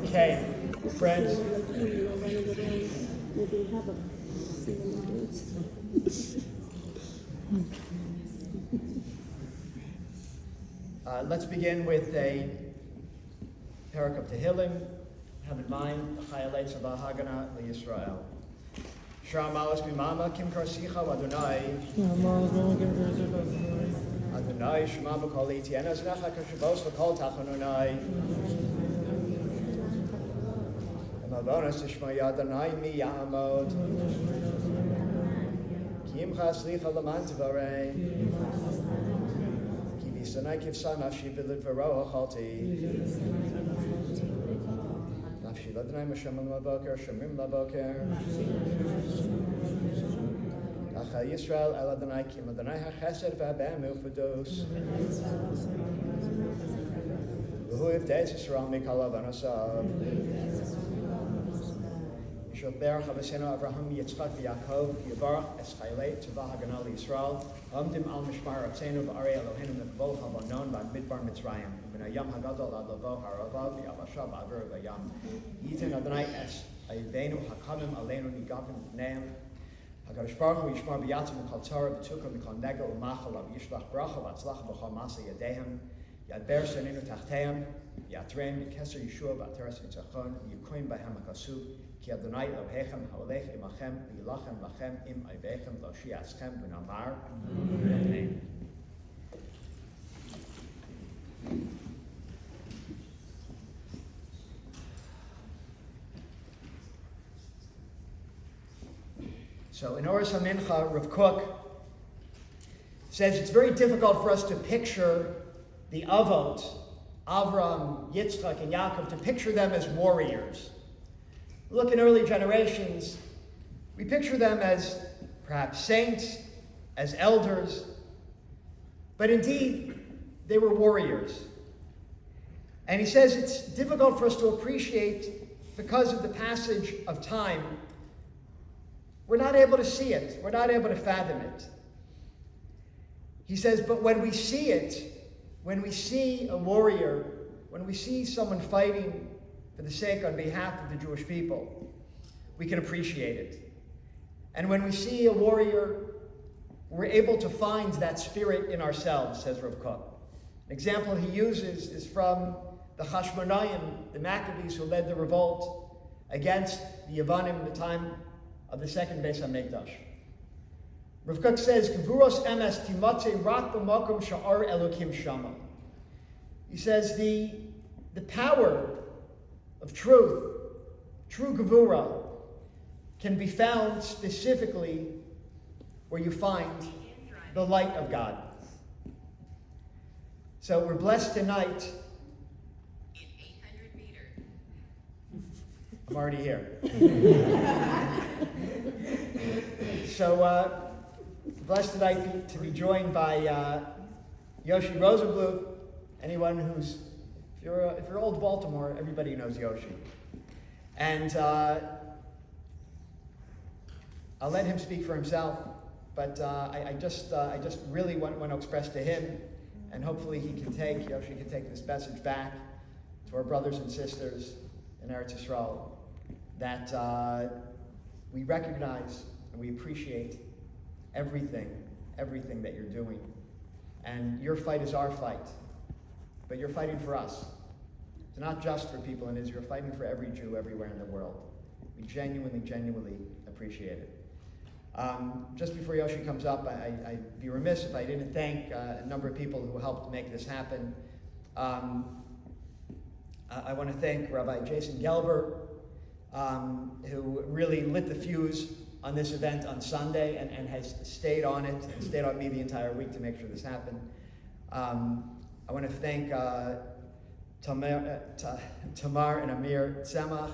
Okay, friends. Let's begin with a parak of Tehillim. Have in mind the Chayalei Tzavah Hagana LeYisrael. Shra Malas B'Mama Kim Karsicha Adonai. Adonai Shema B'Kol Etiena Znecha Kashavos V'Kol Tachanonai. Amabonas Tishma Adonai Mi Ya'amod. Kim Chaslicha Laman Tvarei. Ki V'Sanai Kivsa Nafshi B'Lid V'Roa Chalti. Nafshi L'Adonai Mashem L'Maboker Shemim L'Boker. Achal Yisrael El Adonai Kim Adonai HaChesed V'Habem U'Fados. V'Hu Yivdei Yisrael Mikal Avanosav. Yishol Berach Avosenu Avraham Yitzchak V'Yaakov Yivarach Es Chayalei Tzavah Hagana LeYisrael Omdim Al Mishmar Atzenu V'Arei Eloheinu Mekvol Havanon V'Midbar Mitzrayim V'Nayam Hagadol Ad Lavo Haravav V'Yavashav V'Aver V'Yam Yitin Adonai Es Ayivenu Hakadim Aleinu Nigavim V'Neim HaKadosh Baruch Hu Yishmar B'Yatzim V'Kol Torah V'Tukah V'Kol Negel V'Machal V'Yishlach Bracha V'Atzlacha V'Chol Masa Yadehem Yadber Seninu Tachteim Yatreim V'Keser Yeshua V'Ateres V'Tzachon V'Yukoim B'Hem HaKasuv Ki Adonai Elohechem Ha'olech Imachem V'Yilachem Lachem Im Ayvechem Lo Shiatzchem V'Namar Amen. So in Oros HaMincha, Rav Kook says it's very difficult for us to picture the Avot, Avram, Yitzchak, and Yaakov, to picture them as warriors. Look in early generations, we picture them as perhaps saints, as elders, but indeed, they were warriors. And he says it's difficult for us to appreciate because of the passage of time. We're not able to see it. We're not able to fathom it. He says, but when we see it, when we see a warrior, when we see someone fighting for the sake on behalf of the Jewish people, we can appreciate it. And when we see a warrior, we're able to find that spirit in ourselves, says Rav Kook. An example he uses is from the Hashmonaim, the Maccabees who led the revolt against the Yevanim at the time of the second Beis HaMikdash. Rav Kook says, Gevuros emes timatze rak b'makom sha'ar Elokim shama. He says the power of truth, true Gevura, can be found specifically where you find the light of God. So we're blessed tonight. In 800 meters. I'm already here. So blessed tonight to be joined by Yoshi Rosenbluth. Anyone who's, if you're old Baltimore, everybody knows Yoshi. And I'll let him speak for himself, but I just really want to express to him, and hopefully Yoshi can take this message back to our brothers and sisters in Eretz Yisrael, that we recognize and we appreciate everything that you're doing. And your fight is our fight, but you're fighting for us. It's not just for people in Israel, you're fighting for every Jew everywhere in the world. We genuinely appreciate it. Just before Yoshi comes up, I'd be remiss if I didn't thank a number of people who helped make this happen. I want to thank Rabbi Jason Gelber, who really lit the fuse on this event on Sunday and has stayed on it and stayed on me the entire week to make sure this happened. I want to thank Tamar and Amir Tzemach.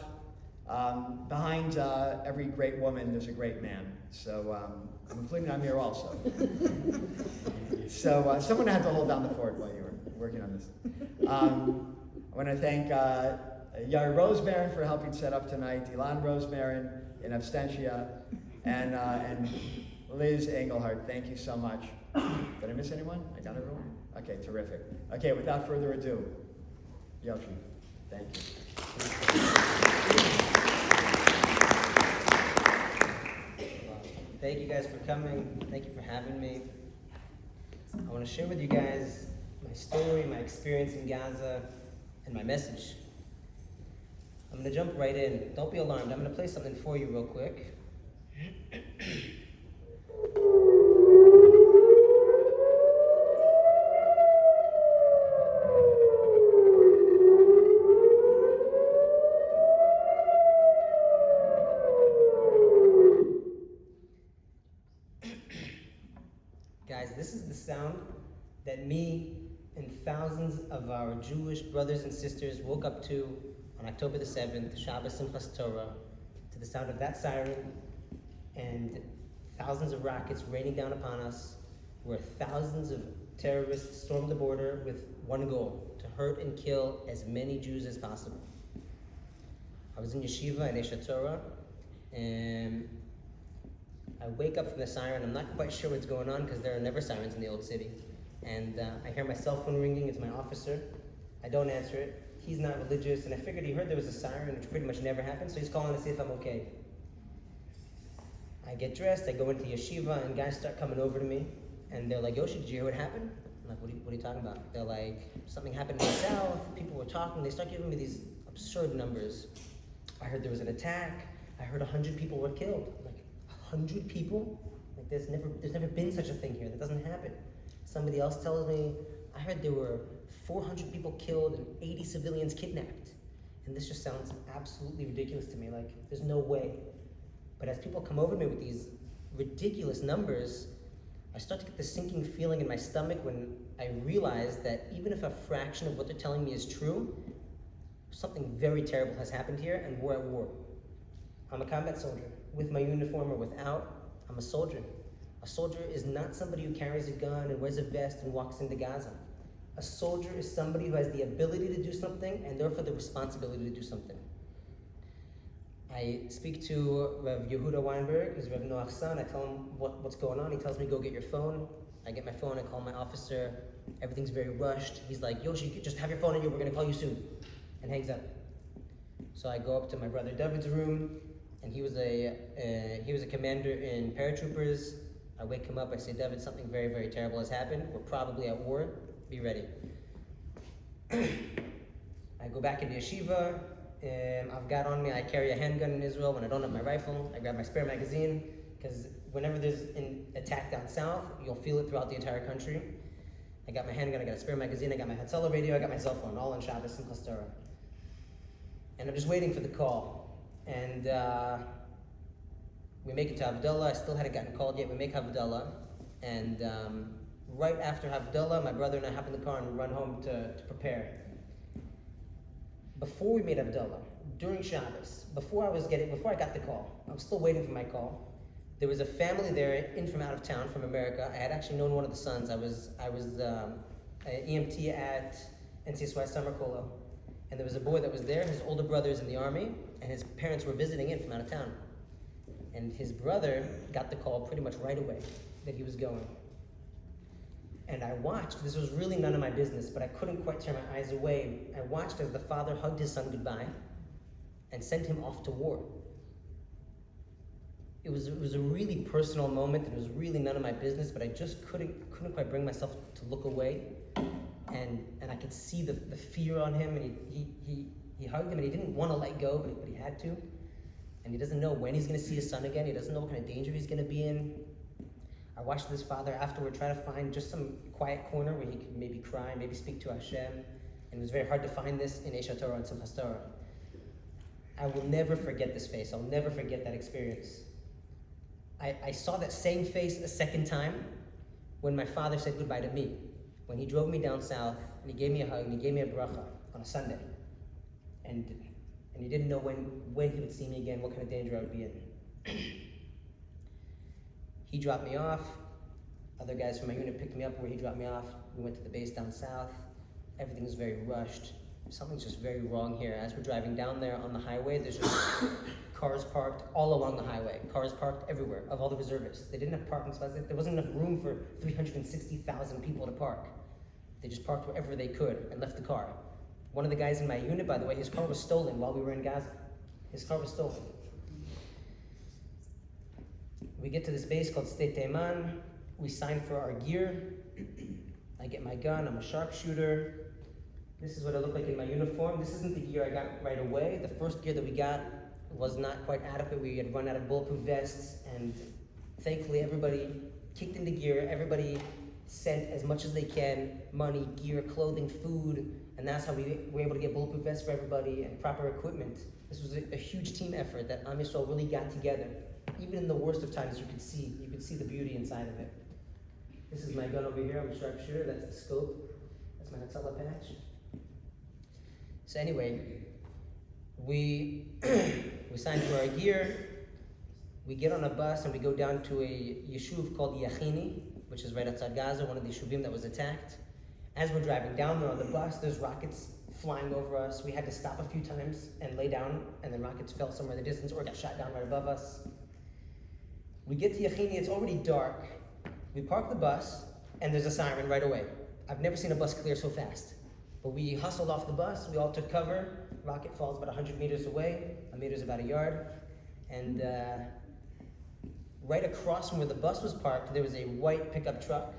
Behind every great woman, there's a great man. So I'm including Amir also. So someone had to hold down the fort while you were working on this. I want to thank Yair Rosebaron for helping set up tonight, Ilan Rosebaron in absentia, and Liz Engelhardt. Thank you so much. Did I miss anyone? I got everyone? Okay, terrific. Okay, without further ado, Yoshi, thank you. Thank you guys for coming. Thank you for having me. I want to share with you guys my story, my experience in Gaza, and my message. I'm going to jump right in. Don't be alarmed. I'm going to play something for you real quick. Guys, this is the sound that me and thousands of our Jewish brothers and sisters woke up to on October the 7th, Shabbos Simchas Torah, to the sound of that siren and thousands of rockets raining down upon us, where thousands of terrorists stormed the border with one goal: to hurt and kill as many Jews as possible. I was in yeshiva in Esha Torah, and I wake up from the siren. I'm not quite sure what's going on because there are never sirens in the old city. And I hear my cell phone ringing. It's my officer. I don't answer it. He's not religious, and I figured he heard there was a siren, which pretty much never happens, so he's calling to see if I'm okay. I get dressed, I go into yeshiva, and guys start coming over to me, and they're like, "Yoshi, did you hear what happened?" I'm like, what are you talking about? They're like, "Something happened in the south, people were talking." They start giving me these absurd numbers. I heard there was an attack. I heard 100 people were killed. I'm like, 100 people? Like, there's never been such a thing here. That doesn't happen. Somebody else tells me, I heard there were 400 people killed and 80 civilians kidnapped. And this just sounds absolutely ridiculous to me. Like, there's no way. But as people come over to me with these ridiculous numbers, I start to get this sinking feeling in my stomach when I realize that even if a fraction of what they're telling me is true, something very terrible has happened here, and we're at war. I'm a combat soldier, with my uniform or without. I'm a soldier. A soldier is not somebody who carries a gun and wears a vest and walks into Gaza. A soldier is somebody who has the ability to do something and therefore the responsibility to do something. I speak to Rev Yehuda Weinberg, who's Rev Noach's son. I tell him what's going on. He tells me, "Go get your phone." I get my phone, I call my officer. Everything's very rushed. He's like, "Yoshi, just have your phone in you, we're gonna call you soon." And hangs up. So I go up to my brother David's room, and he was a commander in paratroopers. I wake him up, I say, "David, something very, very terrible has happened. We're probably at war. Be ready." I go back into yeshiva. I've got on me, I carry a handgun in Israel. When I don't have my rifle, I grab my spare magazine, because whenever there's an attack down south, you'll feel it throughout the entire country. I got my handgun, I got a spare magazine, I got my Hatzalah radio, I got my cell phone, all on Shabbos and Simchas Torah. And I'm just waiting for the call. And we make it to Havdalah. I still hadn't gotten called yet. We make Havdalah. And right after Havdalah, my brother and I hop in the car and run home to prepare. Before we made Havdalah, during Shabbos, before I got the call, I was still waiting for my call. There was a family there in from out of town, from America. I had actually known one of the sons. I was an EMT at NCSY Summer Colo. And there was a boy that was there. His older brother is in the army, and his parents were visiting in from out of town. And his brother got the call pretty much right away that he was going. And I watched. This was really none of my business, but I couldn't quite turn my eyes away. I watched as the father hugged his son goodbye and sent him off to war. It was a really personal moment. It was really none of my business, but I just couldn't quite bring myself to look away. And I could see the fear on him, and he hugged him, and he didn't want to let go, but he had to. And he doesn't know when he's going to see his son again. He doesn't know what kind of danger he's going to be in. I watched this father afterward try to find just some quiet corner where he could maybe cry, maybe speak to Hashem. And it was very hard to find this in Esha Torah and Simchas Torah. I will never forget this face. I'll never forget that experience. I saw that same face a second time when my father said goodbye to me. When he drove me down south, and he gave me a hug, and he gave me a bracha on a Sunday. And he didn't know when he would see me again, what kind of danger I would be in. He dropped me off. Other guys from my unit picked me up where he dropped me off. We went to the base down south. Everything was very rushed. Something's just very wrong here. As we're driving down there on the highway, there's just cars parked all along the highway. Cars parked everywhere, of all the reservists. They didn't have parking spots. There wasn't enough room for 360,000 people to park. They just parked wherever they could and left the car. One of the guys in my unit, by the way, his car was stolen while we were in Gaza. His car was stolen. We get to this base called State Teiman. We sign for our gear. I get my gun, I'm a sharpshooter. This is what I look like in my uniform. This isn't the gear I got right away. The first gear that we got was not quite adequate. We had run out of bulletproof vests, and thankfully everybody kicked into gear. Everybody sent as much as they can, money, gear, clothing, food, and that's how we were able to get bulletproof vests for everybody and proper equipment. This was a huge team effort that Am Yisrael really got together. Even in the worst of times, you could see the beauty inside of it. This is my gun over here. I'm a sharpshooter. That's the scope. That's my Hatzalah patch. So anyway, we signed for our gear. We get on a bus and we go down to a yeshuv called Yachini, which is right outside Gaza, one of the yeshuvim that was attacked. As we're driving down there on the bus, there's rockets flying over us. We had to stop a few times and lay down, and then rockets fell somewhere in the distance or got shot down right above us. We get to Yachini, it's already dark. We park the bus, and there's a siren right away. I've never seen a bus clear so fast. But we hustled off the bus, we all took cover. Rocket falls about 100 meters away. A meter's about a yard. And right across from where the bus was parked, there was a white pickup truck,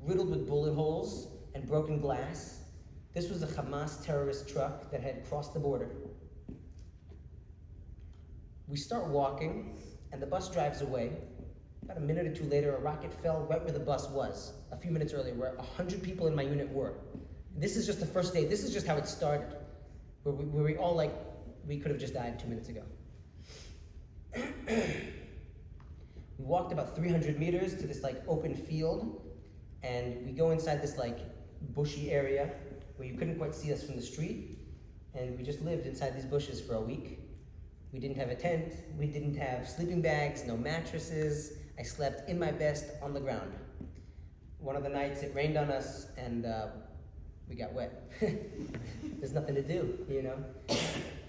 riddled with bullet holes and broken glass. This was a Hamas terrorist truck that had crossed the border. We start walking, and the bus drives away. About a minute or two later, a rocket fell right where the bus was, a few minutes earlier, where 100 people in my unit were. This is just the first day. This is just how it started, where we all we could have just died 2 minutes ago. We walked about 300 meters to this open field, and we go inside this bushy area where you couldn't quite see us from the street, and we just lived inside these bushes for a week. We didn't have a tent, we didn't have sleeping bags, no mattresses. I slept in my vest on the ground. One of the nights it rained on us, and we got wet. There's nothing to do, you know?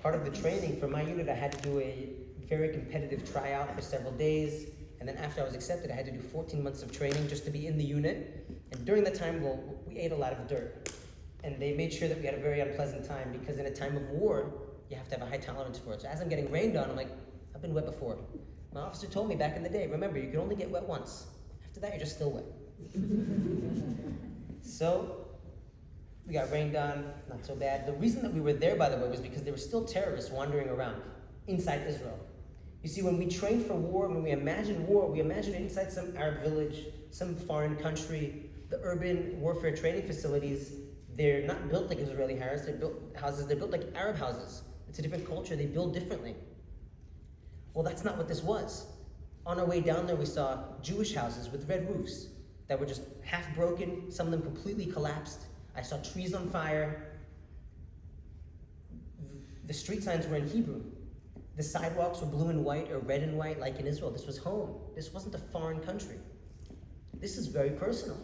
Part of the training for my unit, I had to do a very competitive tryout for several days, and then after I was accepted, I had to do 14 months of training just to be in the unit. And during that time, we ate a lot of dirt. And they made sure that we had a very unpleasant time, because in a time of war, you have to have a high tolerance for it. So as I'm getting rained on, I'm like, I've been wet before. My officer told me back in the day, remember, you can only get wet once. After that, you're just still wet. So, we got rained on, not so bad. The reason that we were there, by the way, was because there were still terrorists wandering around inside Israel. You see, when we train for war, when we imagine it inside some Arab village, some foreign country. The urban warfare training facilities, they're not built like Israeli houses, they're built like Arab houses. It's a different culture, they build differently. Well, that's not what this was. On our way down there, we saw Jewish houses with red roofs that were just half broken, some of them completely collapsed. I saw trees on fire. The street signs were in Hebrew. The sidewalks were blue and white or red and white, like in Israel. This was home. This wasn't a foreign country. This is very personal.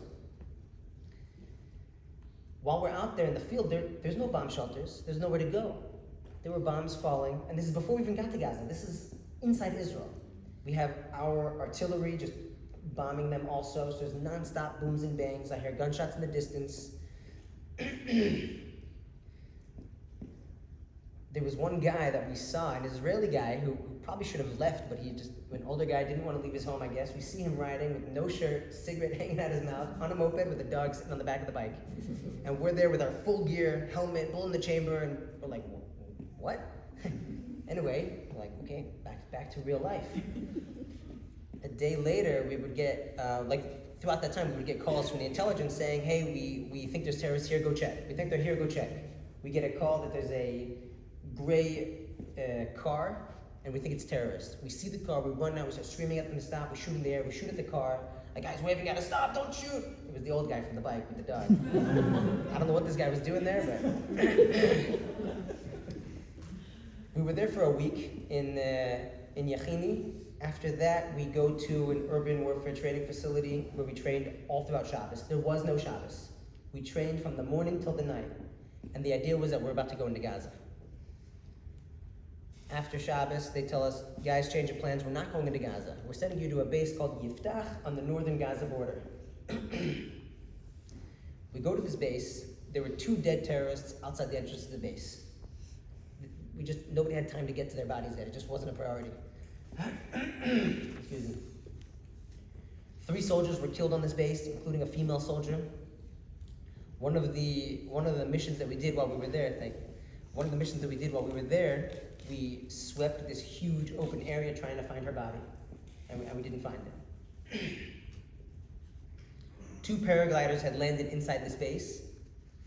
While we're out there in the field, there's no bomb shelters. There's nowhere to go. There were bombs falling, and this is before we even got to Gaza. This is inside Israel. We have our artillery just bombing them also, so there's non-stop booms and bangs. I hear gunshots in the distance. There was one guy that we saw, an Israeli guy who probably should have left, but an older guy, didn't want to leave his home, I guess. We see him riding with no shirt, cigarette hanging out his mouth, on a moped with a dog sitting on the back of the bike. And we're there with our full gear, helmet, bullet in the chamber, and we're like, what? Anyway, we're like, okay, back to real life. A day later, we would get, throughout that time, we would get calls from the intelligence saying, hey, we think there's terrorists here, go check. We think they're here, go check. We get a call that there's a gray car, and we think it's terrorists. We see the car, we run out, we start screaming at them to stop, we shoot in the air, we shoot at the car. The guy's waving at us, stop, don't shoot! It was the old guy from the bike with the dog. I don't know what this guy was doing there, but... We were there for a week in Yachini. After that, we go to an urban warfare training facility where we trained all throughout Shabbos. There was no Shabbos. We trained from the morning till the night. And the idea was that we're about to go into Gaza. After Shabbos, they tell us, guys, change your plans. We're not going into Gaza. We're sending you to a base called Yiftach on the northern Gaza border. We go to this base. There were 2 dead terrorists outside the entrance to the base. Nobody had time to get to their bodies yet. It just wasn't a priority. Excuse me. 3 soldiers were killed on this base, including a female soldier. One of the missions that we did while we were there, we swept this huge open area trying to find her body, and we didn't find it. 2 paragliders had landed inside this base,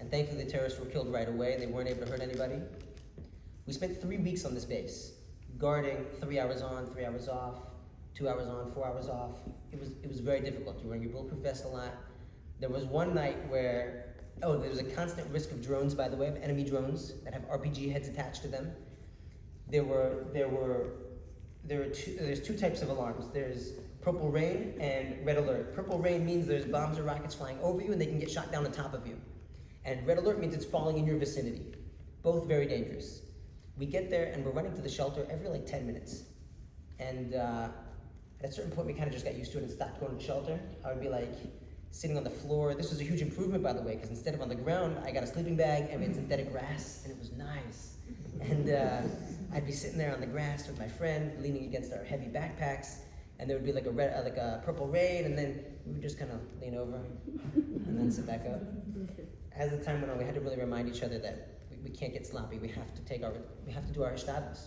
and thankfully the terrorists were killed right away. They weren't able to hurt anybody. We spent 3 weeks on this base, guarding 3 hours on, 3 hours off, 2 hours on, 4 hours off. It was very difficult. You're wearing your bulletproof vest a lot. There was one night where, there was a constant risk of drones, by the way, of enemy drones that have RPG heads attached to them. There's 2 types of alarms. There's purple rain and red alert. Purple rain means there's bombs or rockets flying over you and they can get shot down on top of you. And red alert means it's falling in your vicinity. Both very dangerous. We get there and we're running to the shelter every like 10 minutes. And at a certain point we kind of just got used to it and stopped going to the shelter. I would be like sitting on the floor. This was a huge improvement, by the way, because instead of on the ground, I got a sleeping bag and we had synthetic grass, and it was nice. And I'd be sitting there on the grass with my friend, leaning against our heavy backpacks, and there would be like a purple rain, and then we would just kind of lean over and then sit back up. As the time went on, we had to really remind each other that we can't get sloppy. We have to do our hishtadlus.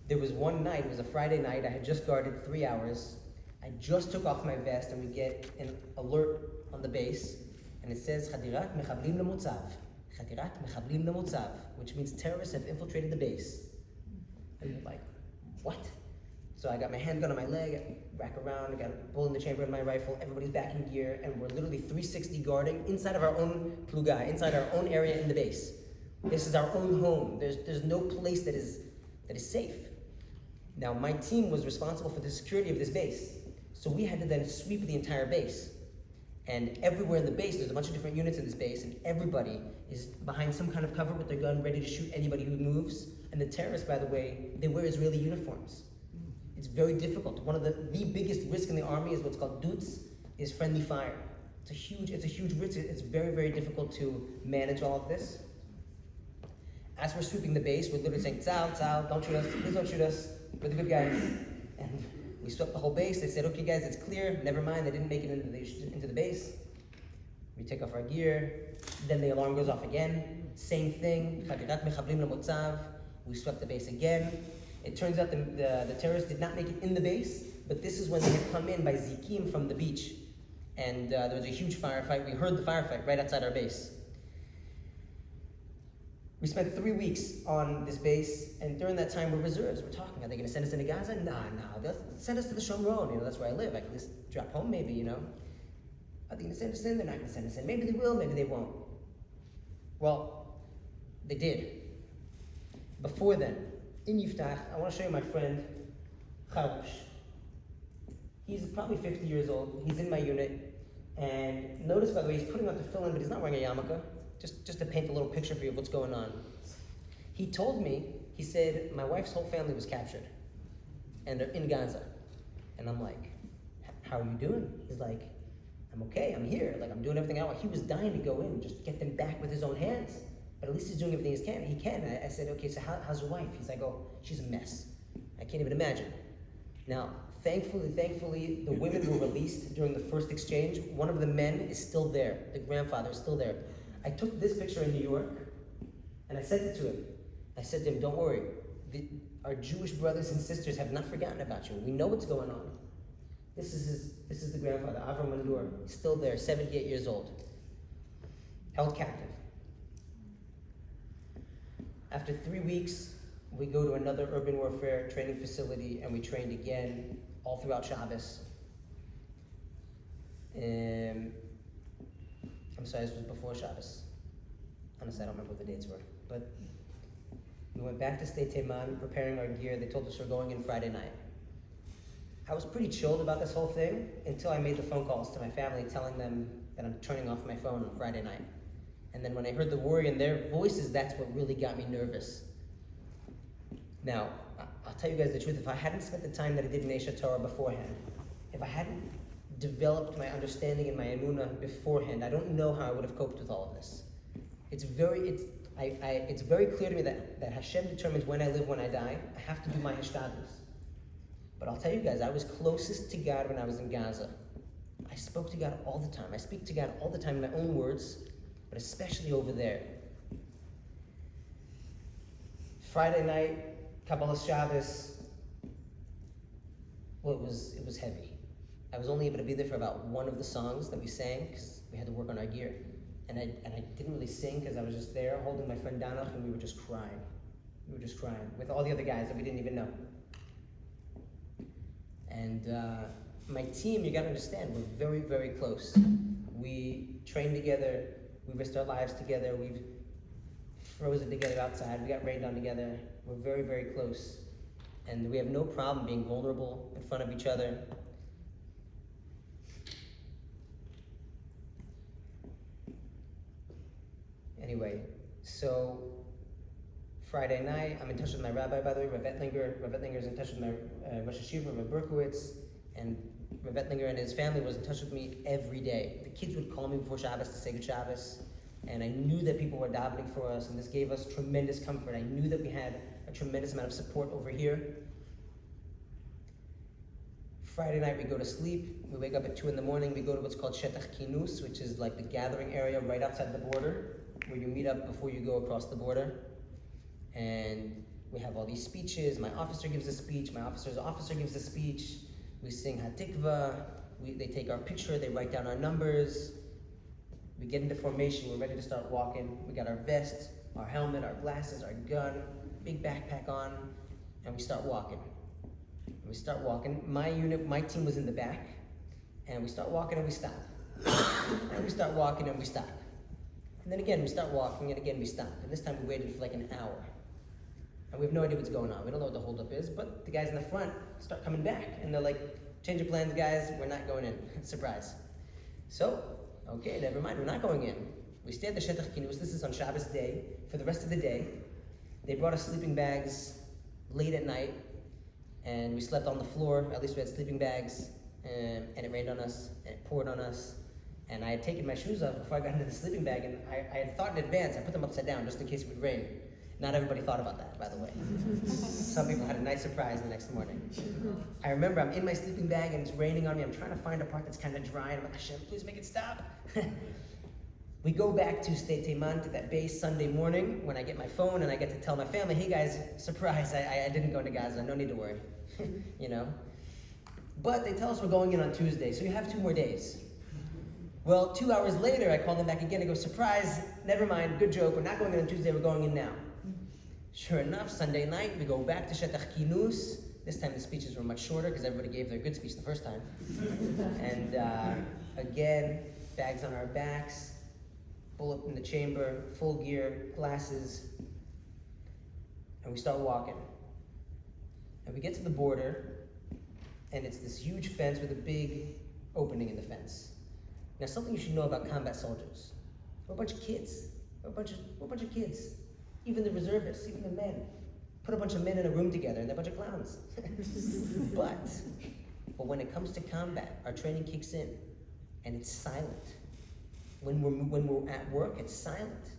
There was one night, it was a Friday night, I had just guarded 3 hours. I just took off my vest and we get an alert on the base, and it says, Chadirat mechablim lemutzav. Chadirat mechablim lemutzav, which means terrorists have infiltrated the base. And we're like, what? So I got my handgun on my leg, I rack around, I got a bullet in the chamber of my rifle, everybody's back in gear, and we're literally 360 guarding inside of our own plugai, inside our own area in the base. This is our own home. There's no place that is safe. Now, my team was responsible for the security of this base. So we had to then sweep the entire base. And everywhere in the base, there's a bunch of different units in this base, and everybody is behind some kind of cover with their gun, ready to shoot anybody who moves. And the terrorists, by the way, they wear Israeli uniforms. It's very difficult. One of the biggest risk in the army is what's called dutz, is friendly fire. It's a huge risk. It's very, very difficult to manage all of this. As we're sweeping the base, we're literally saying, Tzal, Tzal, don't shoot us, please don't shoot us, we're the good guys. And we swept the whole base. They said, okay guys, it's clear, never mind, they didn't make it into the base. We take off our gear, then the alarm goes off again, same thing, we swept the base again. It turns out the terrorists did not make it in the base, but this is when they had come in by Zikim from the beach. And there was a huge firefight. We heard the firefight right outside our base. We spent 3 weeks on this base, and during that time we're reserves. We're talking, are they going to send us into Gaza? No, they'll send us to the Shomron. That's where I live. I can just drop home maybe, Are they going to send us in? They're not going to send us in. Maybe they will, maybe they won't. Well, they did. Before then, in Yiftach, I want to show you my friend, Charush. He's probably 50 years old. He's in my unit. And notice, by the way, he's putting on the tefillin, but he's not wearing a yarmulke. Just to paint a little picture for you of what's going on. He told me, he said, my wife's whole family was captured. And they're in Gaza. And I'm like, how are you doing? He's like, I'm okay, I'm here. Like, I'm doing everything I want. He was dying to go in and just get them back with his own hands. But at least he's doing everything he can. I said, okay, so how's your wife? He's like, oh, she's a mess. I can't even imagine. Now, thankfully, the women were released during the first exchange. One of the men is still there. The grandfather is still there. I took this picture in New York, and I sent it to him. I said to him, don't worry. Our Jewish brothers and sisters have not forgotten about you. We know what's going on. This is the grandfather, Avram Mandur. He's still there, 78 years old. Held captive. After 3 weeks, we go to another urban warfare training facility, and we trained again all throughout Shabbos. I'm sorry, this was before Shabbos. Honestly, I don't remember what the dates were. But we went back to State Teiman, preparing our gear. They told us we're going in Friday night. I was pretty chilled about this whole thing until I made the phone calls to my family telling them that I'm turning off my phone on Friday night. And then when I heard the worry in their voices, that's what really got me nervous. Now, I'll tell you guys the truth. If I hadn't spent the time that I did in Esha Torah beforehand, if I hadn't developed my understanding and my emunah beforehand, I don't know how I would have coped with all of this. It's very clear to me that Hashem determines when I live, when I die. I have to do my hishtadlus. But I'll tell you guys, I was closest to God when I was in Gaza. I spoke to God all the time. I speak to God all the time in my own words, but especially over there. Friday night, Kabbalah Shabbos, well, it was heavy. I was only able to be there for about one of the songs that we sang because we had to work on our gear. And I didn't really sing because I was just there holding my friend Donald and we were just crying. We were just crying with all the other guys that we didn't even know. And my team, you gotta understand, we're very, very close. We train together, we risked our lives together, we've frozen together outside, we got rained on together. We're very, very close. And we have no problem being vulnerable in front of each other. Anyway, so Friday night, I'm in touch with my rabbi, by the way, Rav Ettlinger. Rav Ettlinger is in touch with my Rosh Hashiva, Rav Berkowitz, and Rav Ettlinger and his family was in touch with me every day. The kids would call me before Shabbos to say good Shabbos, and I knew that people were davening for us, and this gave us tremendous comfort. I knew that we had a tremendous amount of support over here. Friday night, we go to sleep. We wake up at 2 in the morning. We go to what's called Shetach Kinus, which is like the gathering area right outside the border, where you meet up before you go across the border. And we have all these speeches. My officer gives a speech. My officer's officer gives a speech. We sing Hatikva. They take our picture. They write down our numbers. We get into formation. We're ready to start walking. We got our vest, our helmet, our glasses, our gun, big backpack on, and we start walking. And we start walking. My unit, my team was in the back, and we start walking and we stop. And we start walking and we stop. And then again, we start walking, and again, we stop. And this time we waited for like an hour. And we have no idea what's going on. We don't know what the holdup is, but the guys in the front start coming back. And they're like, change your plans, guys. We're not going in. Surprise. So, okay, never mind. We're not going in. We stay at the Shetach Kinus. This is on Shabbos day. For the rest of the day, they brought us sleeping bags late at night. And we slept on the floor. At least we had sleeping bags. And it rained on us. And it poured on us. And I had taken my shoes off before I got into the sleeping bag, and I had thought in advance, I put them upside down just in case it would rain. Not everybody thought about that, by the way. Some people had a nice surprise the next morning. I remember I'm in my sleeping bag and it's raining on me. I'm trying to find a part that's kind of dry, and I'm like, Hashem, please make it stop. We go back to State Teiman, to that base Sunday morning when I get my phone and I get to tell my family, hey guys, surprise, I didn't go into Gaza, no need to worry, you know? But they tell us we're going in on Tuesday, so you have 2 more days. Well, 2 hours later, I call them back again and go, surprise, never mind, good joke, we're not going in on Tuesday, we're going in now. Sure enough, Sunday night, we go back to Shetach Kinus. This time the speeches were much shorter because everybody gave their good speech the first time. And again, bags on our backs, bullet in the chamber, full gear, glasses, and we start walking. And we get to the border, and it's this huge fence with a big opening in the fence. Now, something you should know about combat soldiers. We're a bunch of kids. We're a bunch of kids. Even the reservists, even the men. Put a bunch of men in a room together and they're a bunch of clowns. But when it comes to combat, our training kicks in and it's silent. When we're at work, it's silent.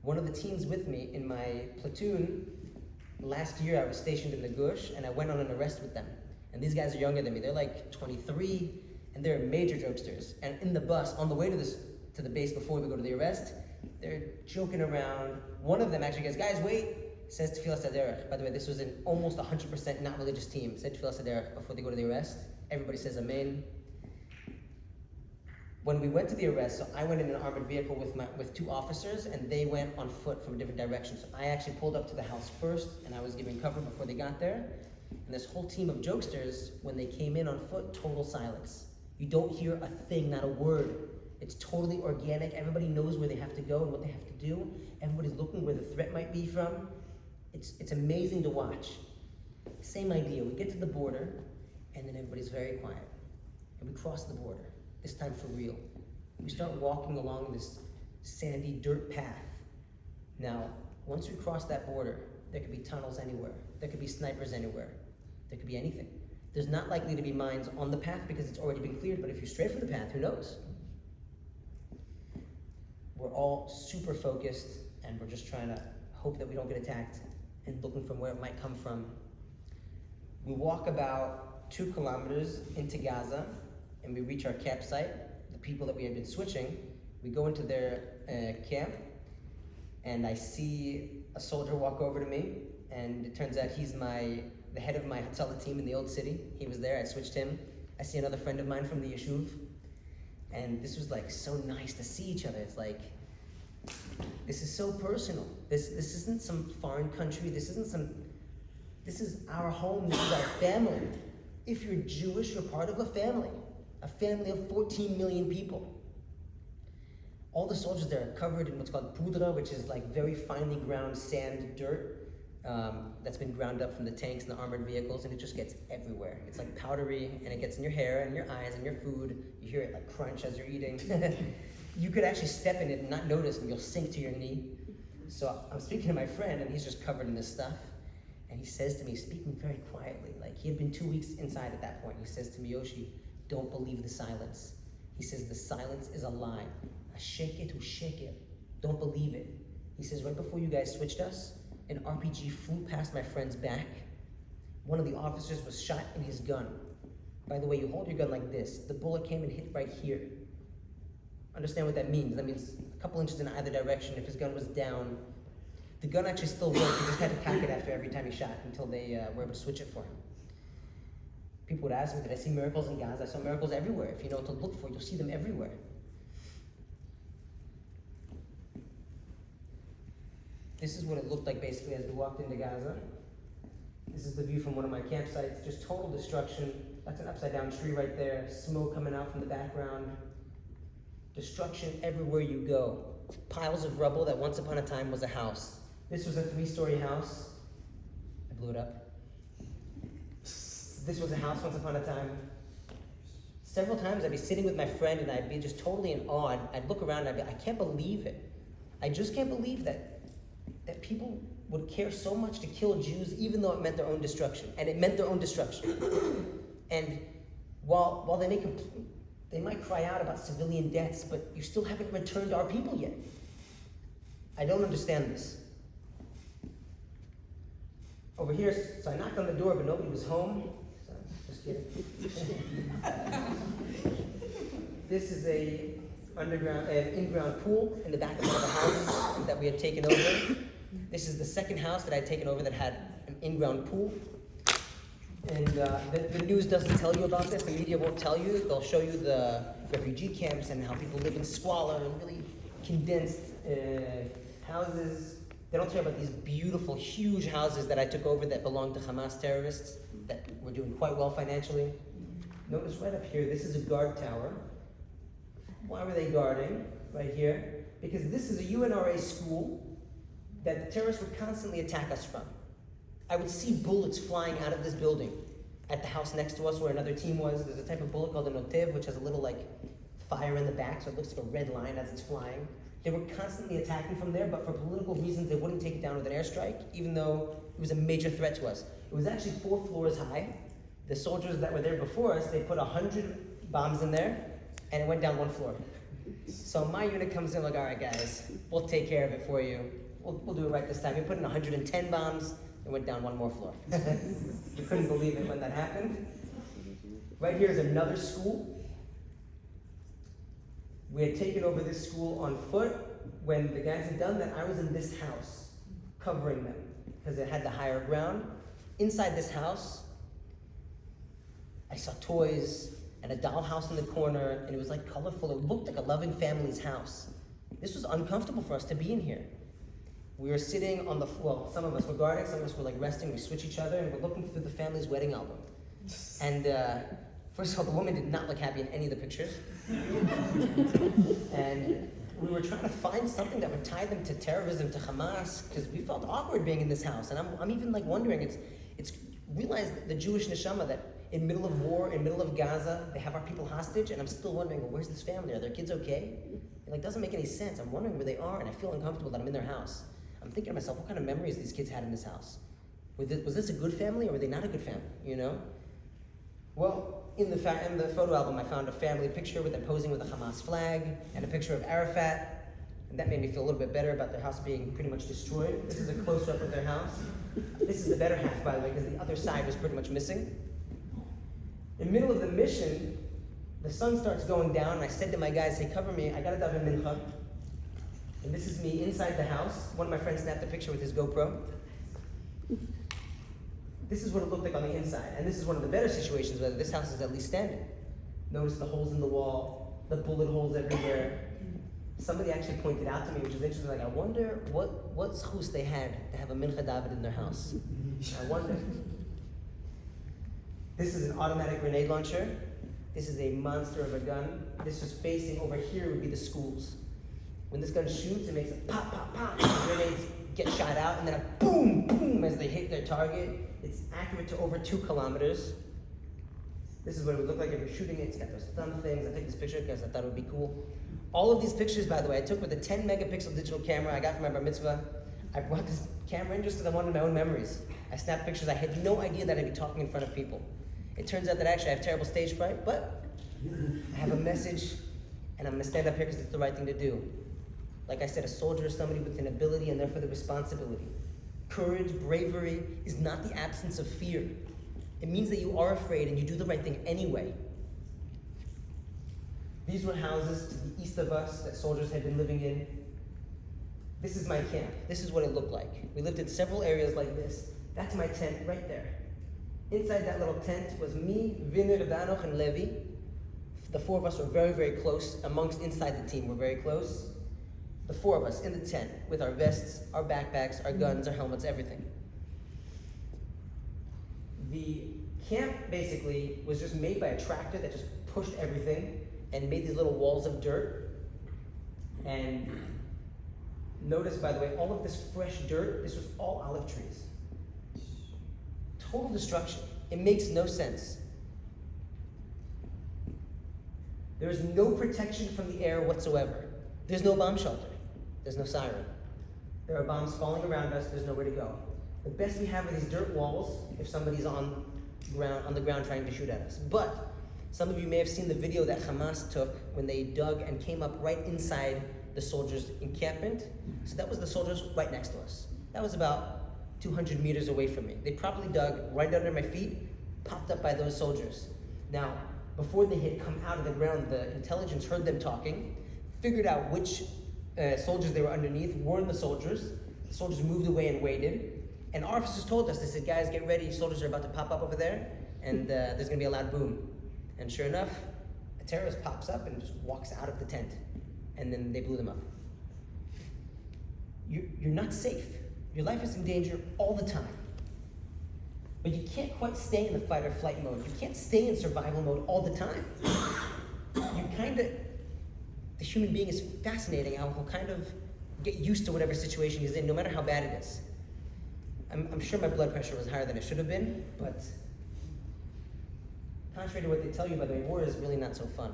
One of the teams with me in my platoon, last year I was stationed in the Gush and I went on an arrest with them. And these guys are younger than me. They're like 23. And they're major jokesters. And in the bus, on the way to the base before we go to the arrest, they're joking around. One of them actually goes, guys, wait, says Tefillah Saderech. By the way, this was an almost 100% not religious team. Said Tefillah Saderech before they go to the arrest. Everybody says Amen. When we went to the arrest, so I went in an armored vehicle with 2 officers, and they went on foot from a different direction. So I actually pulled up to the house first, and I was giving cover before they got there. And this whole team of jokesters, when they came in on foot, total silence. You don't hear a thing, not a word. It's totally organic. Everybody knows where they have to go and what they have to do. Everybody's looking where the threat might be from. It's amazing to watch. Same idea. We get to the border, and then everybody's very quiet. And we cross the border, this time for real. We start walking along this sandy dirt path. Now, once we cross that border, there could be tunnels anywhere. There could be snipers anywhere. There could be anything. There's not likely to be mines on the path because it's already been cleared, but if you stray from the path, who knows? We're all super focused, and we're just trying to hope that we don't get attacked and looking from where it might come from. We walk about 2 kilometers into Gaza, and we reach our campsite. The people that we had been switching, we go into their camp, and I see a soldier walk over to me, and it turns out he's the head of my Hatzalah team in the old city. He was there, I switched him. I see another friend of mine from the Yeshuv, and this was like so nice to see each other. It's like, this is so personal. This isn't some foreign country, this is our home, this is our family. If you're Jewish, you're part of a family of 14 million people. All the soldiers there are covered in what's called pudra, which is like very finely ground sand dirt that's been ground up from the tanks and the armored vehicles, and it just gets everywhere. It's like powdery, and it gets in your hair and your eyes and your food. You hear it like crunch as you're eating. You could actually step in it and not notice, and you'll sink to your knee. So I'm speaking to my friend, and he's just covered in this stuff. And he says to me, speaking very quietly, like he had been 2 weeks inside at that point, he says to me, Yoshi, don't believe the silence. He says, the silence is a lie. Sheket hu sheker. Don't believe it. He says, right before you guys switched us, an RPG flew past my friend's back. One of the officers was shot in his gun. By the way, you hold your gun like this. The bullet came and hit right here. Understand what that means? That means a couple inches in either direction. If his gun was down, the gun actually still worked. He just had to pack it after every time he shot until they were able to switch it for him. People would ask me, did I see miracles in Gaza? I saw miracles everywhere. If you know what to look for, you'll see them everywhere. This is what it looked like basically as we walked into Gaza. This is the view from one of my campsites. Just total destruction. That's an upside down tree right there. Smoke coming out from the background. Destruction everywhere you go. Piles of rubble that once upon a time was a house. This was a 3-story house. I blew it up. This was a house once upon a time. Several times I'd be sitting with my friend and I'd be just totally in awe. I'd look around and I'd be, I can't believe it. I just can't believe that people would care so much to kill Jews even though it meant their own destruction. And it meant their own destruction. And while they might cry out about civilian deaths, but you still haven't returned our people yet. I don't understand this. Over here, so I knocked on the door, but nobody was home. So, just kidding. This is an in-ground pool in the back of one of the houses that we had taken over. This is the second house that I'd taken over that had an in-ground pool. And the news doesn't tell you about this, the media won't tell you. They'll show you the refugee camps and how people live in squalor and really condensed houses. They don't tell you about these beautiful, huge houses that I took over that belonged to Hamas terrorists that were doing quite well financially. Notice right up here, this is a guard tower. Why were they guarding right here? Because this is a UNRA school that the terrorists would constantly attack us from. I would see bullets flying out of this building. At the house next to us where another team was, there's a type of bullet called a notev, which has a little like fire in the back, so it looks like a red line as it's flying. They were constantly attacking from there, but for political reasons, they wouldn't take it down with an airstrike, even though it was a major threat to us. It was actually 4 floors high. The soldiers that were there before us, they put 100 bombs in there, and it went down 1 floor. So my unit comes in like, all right guys, we'll take care of it for you. We'll do it right this time. We put in 110 bombs, it went down 1 more floor. You couldn't believe it when that happened. Right here is another school. We had taken over this school on foot. When the guys had done that, I was in this house, covering them, because it had the higher ground. Inside this house, I saw toys and a dollhouse in the corner, and it was like colorful. It looked like a loving family's house. This was uncomfortable for us to be in here. We were sitting on the floor. Some of us were guarding, some of us were like resting. We switch each other, and we're looking through the family's wedding album. And first of all, the woman did not look happy in any of the pictures. And we were trying to find something that would tie them to terrorism, to Hamas, because we felt awkward being in this house. And I'm even like wondering, it's realize the Jewish neshama that in middle of war, in middle of Gaza, they have our people hostage, and I'm still wondering, well, where's this family? Are their kids okay? It like doesn't make any sense. I'm wondering where they are, and I feel uncomfortable that I'm in their house. I'm thinking to myself, what kind of memories these kids had in this house? Was this a good family, or were they not a good family, you know? Well, in the photo album, I found a family picture with them posing with a Hamas flag, and a picture of Arafat, and that made me feel a little bit better about their house being pretty much destroyed. This is a close-up of their house. This is the better half, by the way, because the other side was pretty much missing. In the middle of the mission, the sun starts going down, and I said to my guys, hey, cover me, I gotta daven mincha. And this is me inside the house. One of my friends snapped a picture with his GoPro. This is what it looked like on the inside. And this is one of the better situations where this house is at least standing. Notice the holes in the wall, the bullet holes everywhere. Somebody actually pointed out to me, which is interesting, like, I wonder what schus they had to have a mincha daven in their house. I wonder. This is an automatic grenade launcher. This is a monster of a gun. This is facing over here would be the schools. When this gun shoots, it makes a pop, pop, pop. The grenades get shot out, and then a boom, boom as they hit their target. It's accurate to over 2 kilometers. This is what it would look like if you're shooting it. It's got those thumb things. I took this picture because I thought it would be cool. All of these pictures, by the way, I took with a 10 megapixel digital camera I got from my bar mitzvah. I brought this camera in just because I wanted my own memories. I snapped pictures. I had no idea that I'd be talking in front of people. It turns out that actually I have terrible stage fright, but I have a message, and I'm going to stand up here because it's the right thing to do. Like I said, a soldier is somebody with an ability and therefore the responsibility. Courage, bravery is not the absence of fear. It means that you are afraid and you do the right thing anyway. These were houses to the east of us that soldiers had been living in. This is my camp. This is what it looked like. We lived in several areas like this. That's my tent right there. Inside that little tent was me, Vinner, Vanoch, and Levi. The 4 of us were very, very close. Amongst inside the team, we're very close. The 4 of us in the tent with our vests, our backpacks, our guns, our helmets, everything. The camp basically was just made by a tractor that just pushed everything and made these little walls of dirt. And notice, by the way, all of this fresh dirt, this was all olive trees. Total destruction. It makes no sense. There is no protection from the air whatsoever. There's no bomb shelter. There's no siren. There are bombs falling around us. There's nowhere to go. The best we have are these dirt walls if somebody's on the ground trying to shoot at us. But some of you may have seen the video that Hamas took when they dug and came up right inside the soldiers' encampment. So that was the soldiers right next to us. That was about 200 meters away from me. They probably dug right under my feet, popped up by those soldiers. Now, before they had come out of the ground, the intelligence heard them talking, figured out which soldiers they were underneath, warned the soldiers. The soldiers moved away and waited. And our officers told us, they said, guys, get ready, soldiers are about to pop up over there, and there's gonna be a loud boom. And sure enough, a terrorist pops up and just walks out of the tent. And then they blew them up. You're not safe. Your life is in danger all the time. But you can't quite stay in the fight or flight mode. You can't stay in survival mode all the time. The human being is fascinating how he'll kind of get used to whatever situation he's in, no matter how bad it is. I'm sure my blood pressure was higher than it should have been, but contrary to what they tell you, by the way, war is really not so fun.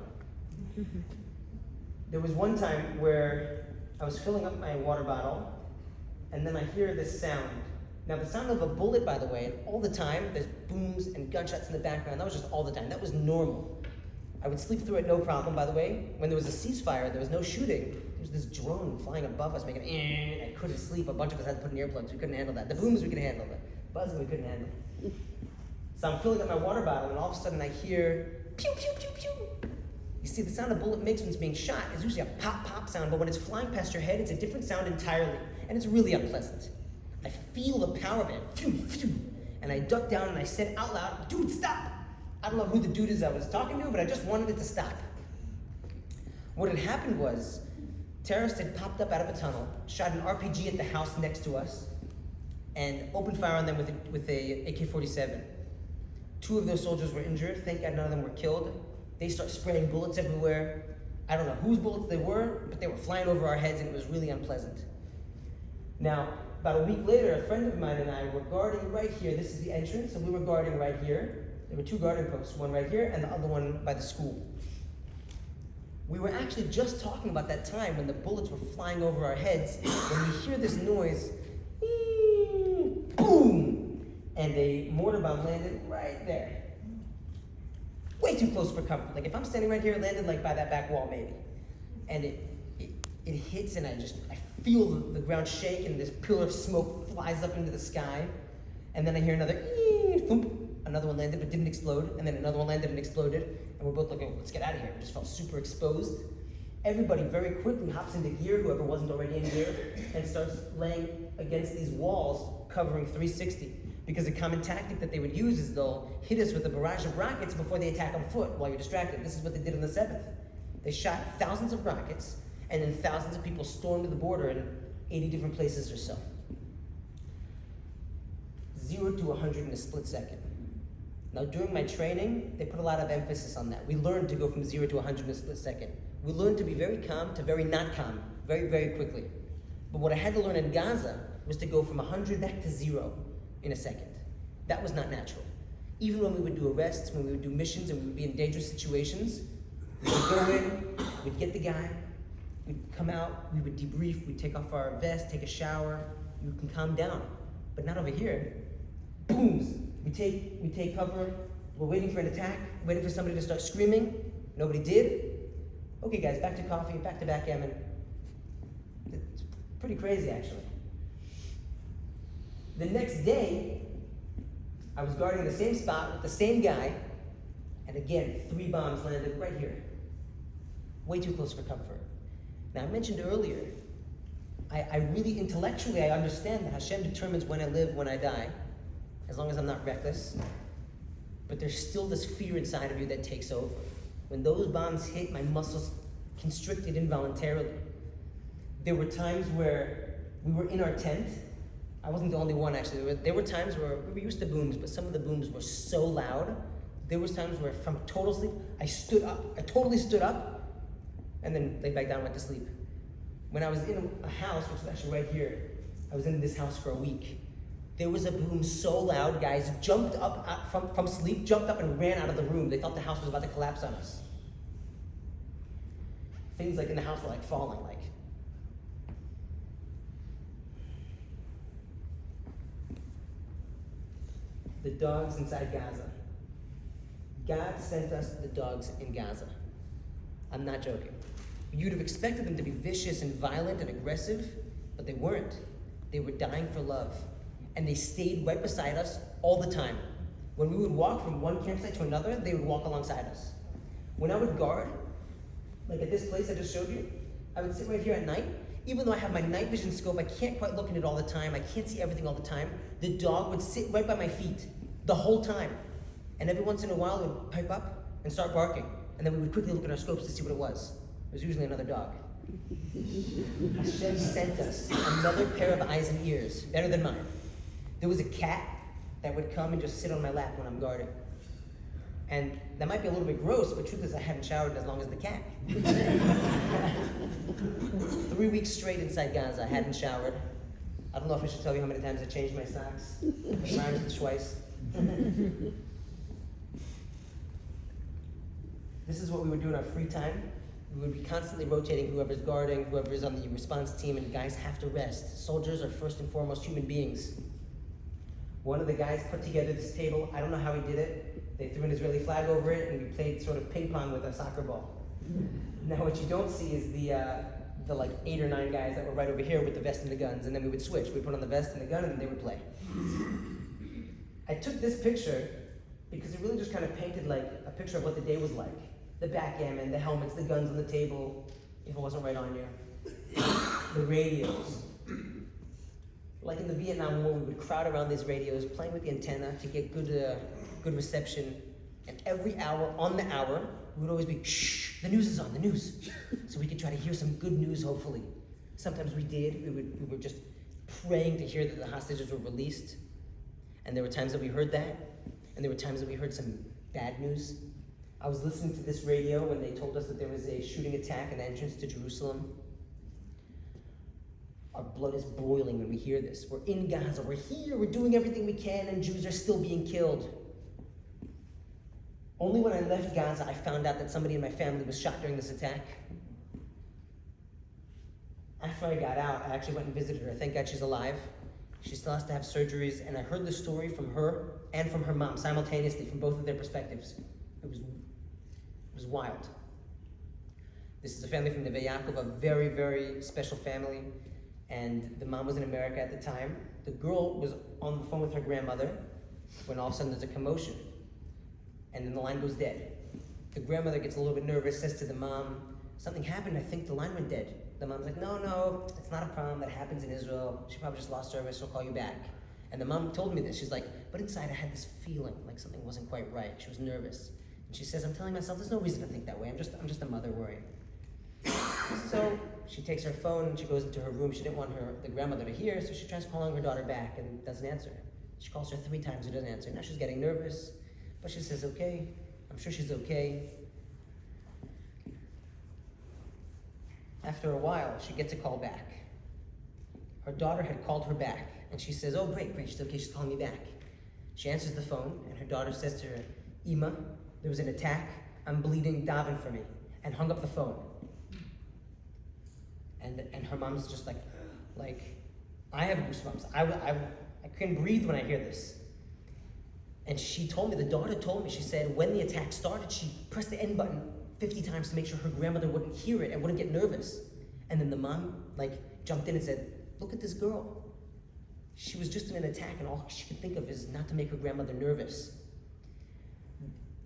There was one time where I was filling up my water bottle, and then I hear this sound. Now, the sound of a bullet, by the way, and all the time, there's booms and gunshots in the background. That was just all the time. That was normal. I would sleep through it, no problem, by the way. When there was a ceasefire, there was no shooting. There was this drone flying above us, making I couldn't sleep. A bunch of us had to put in earplugs. We couldn't handle that. The booms we could handle, but buzzing we couldn't handle. So I'm filling up my water bottle, and all of a sudden I hear pew, pew, pew, pew. You see, the sound a bullet makes when it's being shot is usually a pop, pop sound, but when it's flying past your head, it's a different sound entirely, and it's really unpleasant. I feel the power of it, phew, phew, and I duck down and I said out loud, dude, stop! I don't know who the dude is I was talking to, but I just wanted it to stop. What had happened was, terrorists had popped up out of a tunnel, shot an RPG at the house next to us, and opened fire on them with a AK-47. 2 of those soldiers were injured. Thank God none of them were killed. They start spraying bullets everywhere. I don't know whose bullets they were, but they were flying over our heads, and it was really unpleasant. Now, about a week later, a friend of mine and I were guarding right here. This is the entrance, and we were guarding right here. There were 2 guarding posts, one right here and the other one by the school. We were actually just talking about that time when the bullets were flying over our heads, when we hear this noise, boom, and a mortar bomb landed right there. Way too close for comfort. Like if I'm standing right here, it landed like by that back wall maybe. And it hits and I feel the ground shake and this pillar of smoke flies up into the sky. And then I hear another thump, another one landed but didn't explode, and then another one landed and exploded, and we're both like, oh, let's get out of here. We just felt super exposed. Everybody very quickly hops into gear, whoever wasn't already in gear, and starts laying against these walls covering 360. Because a common tactic that they would use is they'll hit us with a barrage of rockets before they attack on foot while you're distracted. This is what they did on the 7th. They shot thousands of rockets, and then thousands of people stormed the border in 80 different places or so. 0 to 100 in a split second. Now during my training, they put a lot of emphasis on that. We learned to go from 0 to 100 in a split second. We learned to be very calm to very not calm, very, very quickly. But what I had to learn in Gaza was to go from 100 back to 0 in a second. That was not natural. Even when we would do arrests, when we would do missions, and we would be in dangerous situations, we would go in, we'd get the guy, we'd come out, we would debrief, we'd take off our vest, take a shower, we can calm down. But not over here. Booms! We take cover, we're waiting for an attack, waiting for somebody to start screaming. Nobody did. Okay guys, back to coffee, back to backgammon. It's pretty crazy actually. The next day, I was guarding the same spot with the same guy, and again, 3 bombs landed right here. Way too close for comfort. Now I mentioned earlier, I really intellectually, I understand that Hashem determines when I live, when I die, as long as I'm not reckless. But there's still this fear inside of you that takes over. When those bombs hit, my muscles constricted involuntarily. There were times where we were in our tent. I wasn't the only one actually. There were times where we were used to booms, but some of the booms were so loud. There was times where from total sleep, I stood up. I totally stood up, and then laid back down and went to sleep. When I was in a house, which is actually right here, I was in this house for a week. There was a boom so loud, guys jumped up from sleep, jumped up and ran out of the room. They thought the house was about to collapse on us. Things like in the house were like falling, like. The dogs inside Gaza. God sent us the dogs in Gaza. I'm not joking. You'd have expected them to be vicious and violent and aggressive, but they weren't. They were dying for love. And they stayed right beside us all the time. When we would walk from one campsite to another, they would walk alongside us. When I would guard, like at this place I just showed you, I would sit right here at night. Even though I have my night vision scope, I can't quite look at it all the time. I can't see everything all the time. The dog would sit right by my feet the whole time. And every once in a while, it would pipe up and start barking. And then we would quickly look at our scopes to see what it was. It was usually another dog. Hashem sent us another pair of eyes and ears, better than mine. There was a cat that would come and just sit on my lap when I'm guarding. And that might be a little bit gross, but truth is I hadn't showered as long as the cat. 3 weeks straight inside Gaza, I hadn't showered. I don't know if I should tell you how many times I changed my socks. Rhymes twice. This is what we would do in our free time. We would be constantly rotating whoever's guarding, whoever's on the response team, and guys have to rest. Soldiers are first and foremost human beings. One of the guys put together this table. I don't know how he did it. They threw an Israeli flag over it, and we played sort of ping pong with a soccer ball. Now what you don't see is the like 8 or 9 guys that were right over here with the vest and the guns, and then we would switch. We'd put on the vest and the gun, and then they would play. I took this picture because it really just kind of painted like a picture of what the day was like. The backgammon, the helmets, the guns on the table, if it wasn't right on you. The radios. Like in the Vietnam War, we would crowd around these radios, playing with the antenna to get good reception. And every hour, on the hour, we would always be, shh, the news is on, the news. So we could try to hear some good news, hopefully. Sometimes we did. We were just praying to hear that the hostages were released. And there were times that we heard that. And there were times that we heard some bad news. I was listening to this radio when they told us that there was a shooting attack in the entrance to Jerusalem. Our blood is boiling when we hear this. We're in Gaza, we're here, we're doing everything we can, and Jews are still being killed. Only when I left Gaza, I found out that somebody in my family was shot during this attack. After I got out, I actually went and visited her. Thank God she's alive. She still has to have surgeries, and I heard the story from her and from her mom simultaneously, from both of their perspectives. It was wild. This is a family from Neve Yaakov, a very, very special family. And the mom was in America at the time. The girl was on the phone with her grandmother. when all of a sudden there's a commotion, and then the line goes dead. The grandmother gets a little bit nervous, says to the mom, something happened, I think the line went dead. The mom's like, no, it's not a problem, that happens in Israel. She probably just lost service, she'll call you back. And the mom told me this, she's like, but inside I had this feeling like something wasn't quite right. She was nervous. And she says, I'm telling myself, there's no reason to think that way, I'm just a mother worrying. So she takes her phone and she goes into her room. She didn't want the grandmother to hear, so she tries calling her daughter back and doesn't answer. She calls her 3 times, she doesn't answer. Now she's getting nervous, but she says, okay, I'm sure she's okay. After a while, she gets a call back. Her daughter had called her back, and she says, oh, great, she's okay, she's calling me back. She answers the phone, and her daughter says to her, Ima, there was an attack, I'm bleeding, daven for me, and hung up the phone. And her mom's just like, I have goosebumps. I couldn't breathe when I hear this. And she told me, the daughter told me, she said when the attack started, she pressed the end button 50 times to make sure her grandmother wouldn't hear it and wouldn't get nervous. And then the mom jumped in and said, look at this girl. She was just in an attack and all she could think of is not to make her grandmother nervous.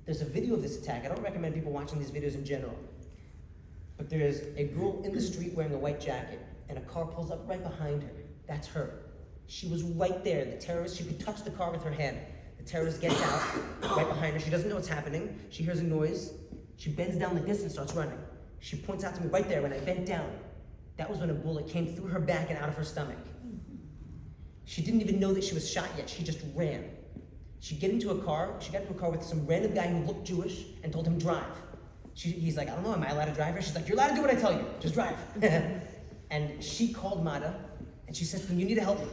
There's a video of this attack. I don't recommend people watching these videos in general. But there's a girl in the street wearing a white jacket and a car pulls up right behind her. That's her. She was right there. The terrorist, she could touch the car with her hand. The terrorist gets out right behind her. She doesn't know what's happening. She hears a noise. She bends down like this and starts running. She points out to me right there when I bent down. That was when a bullet came through her back and out of her stomach. She didn't even know that she was shot yet. She just ran. She got into a car with some random guy who looked Jewish and told him drive. He's like, I don't know, am I allowed to drive her? She's like, you're allowed to do what I tell you, just drive. And she called Mada and she says to them, you need to help me.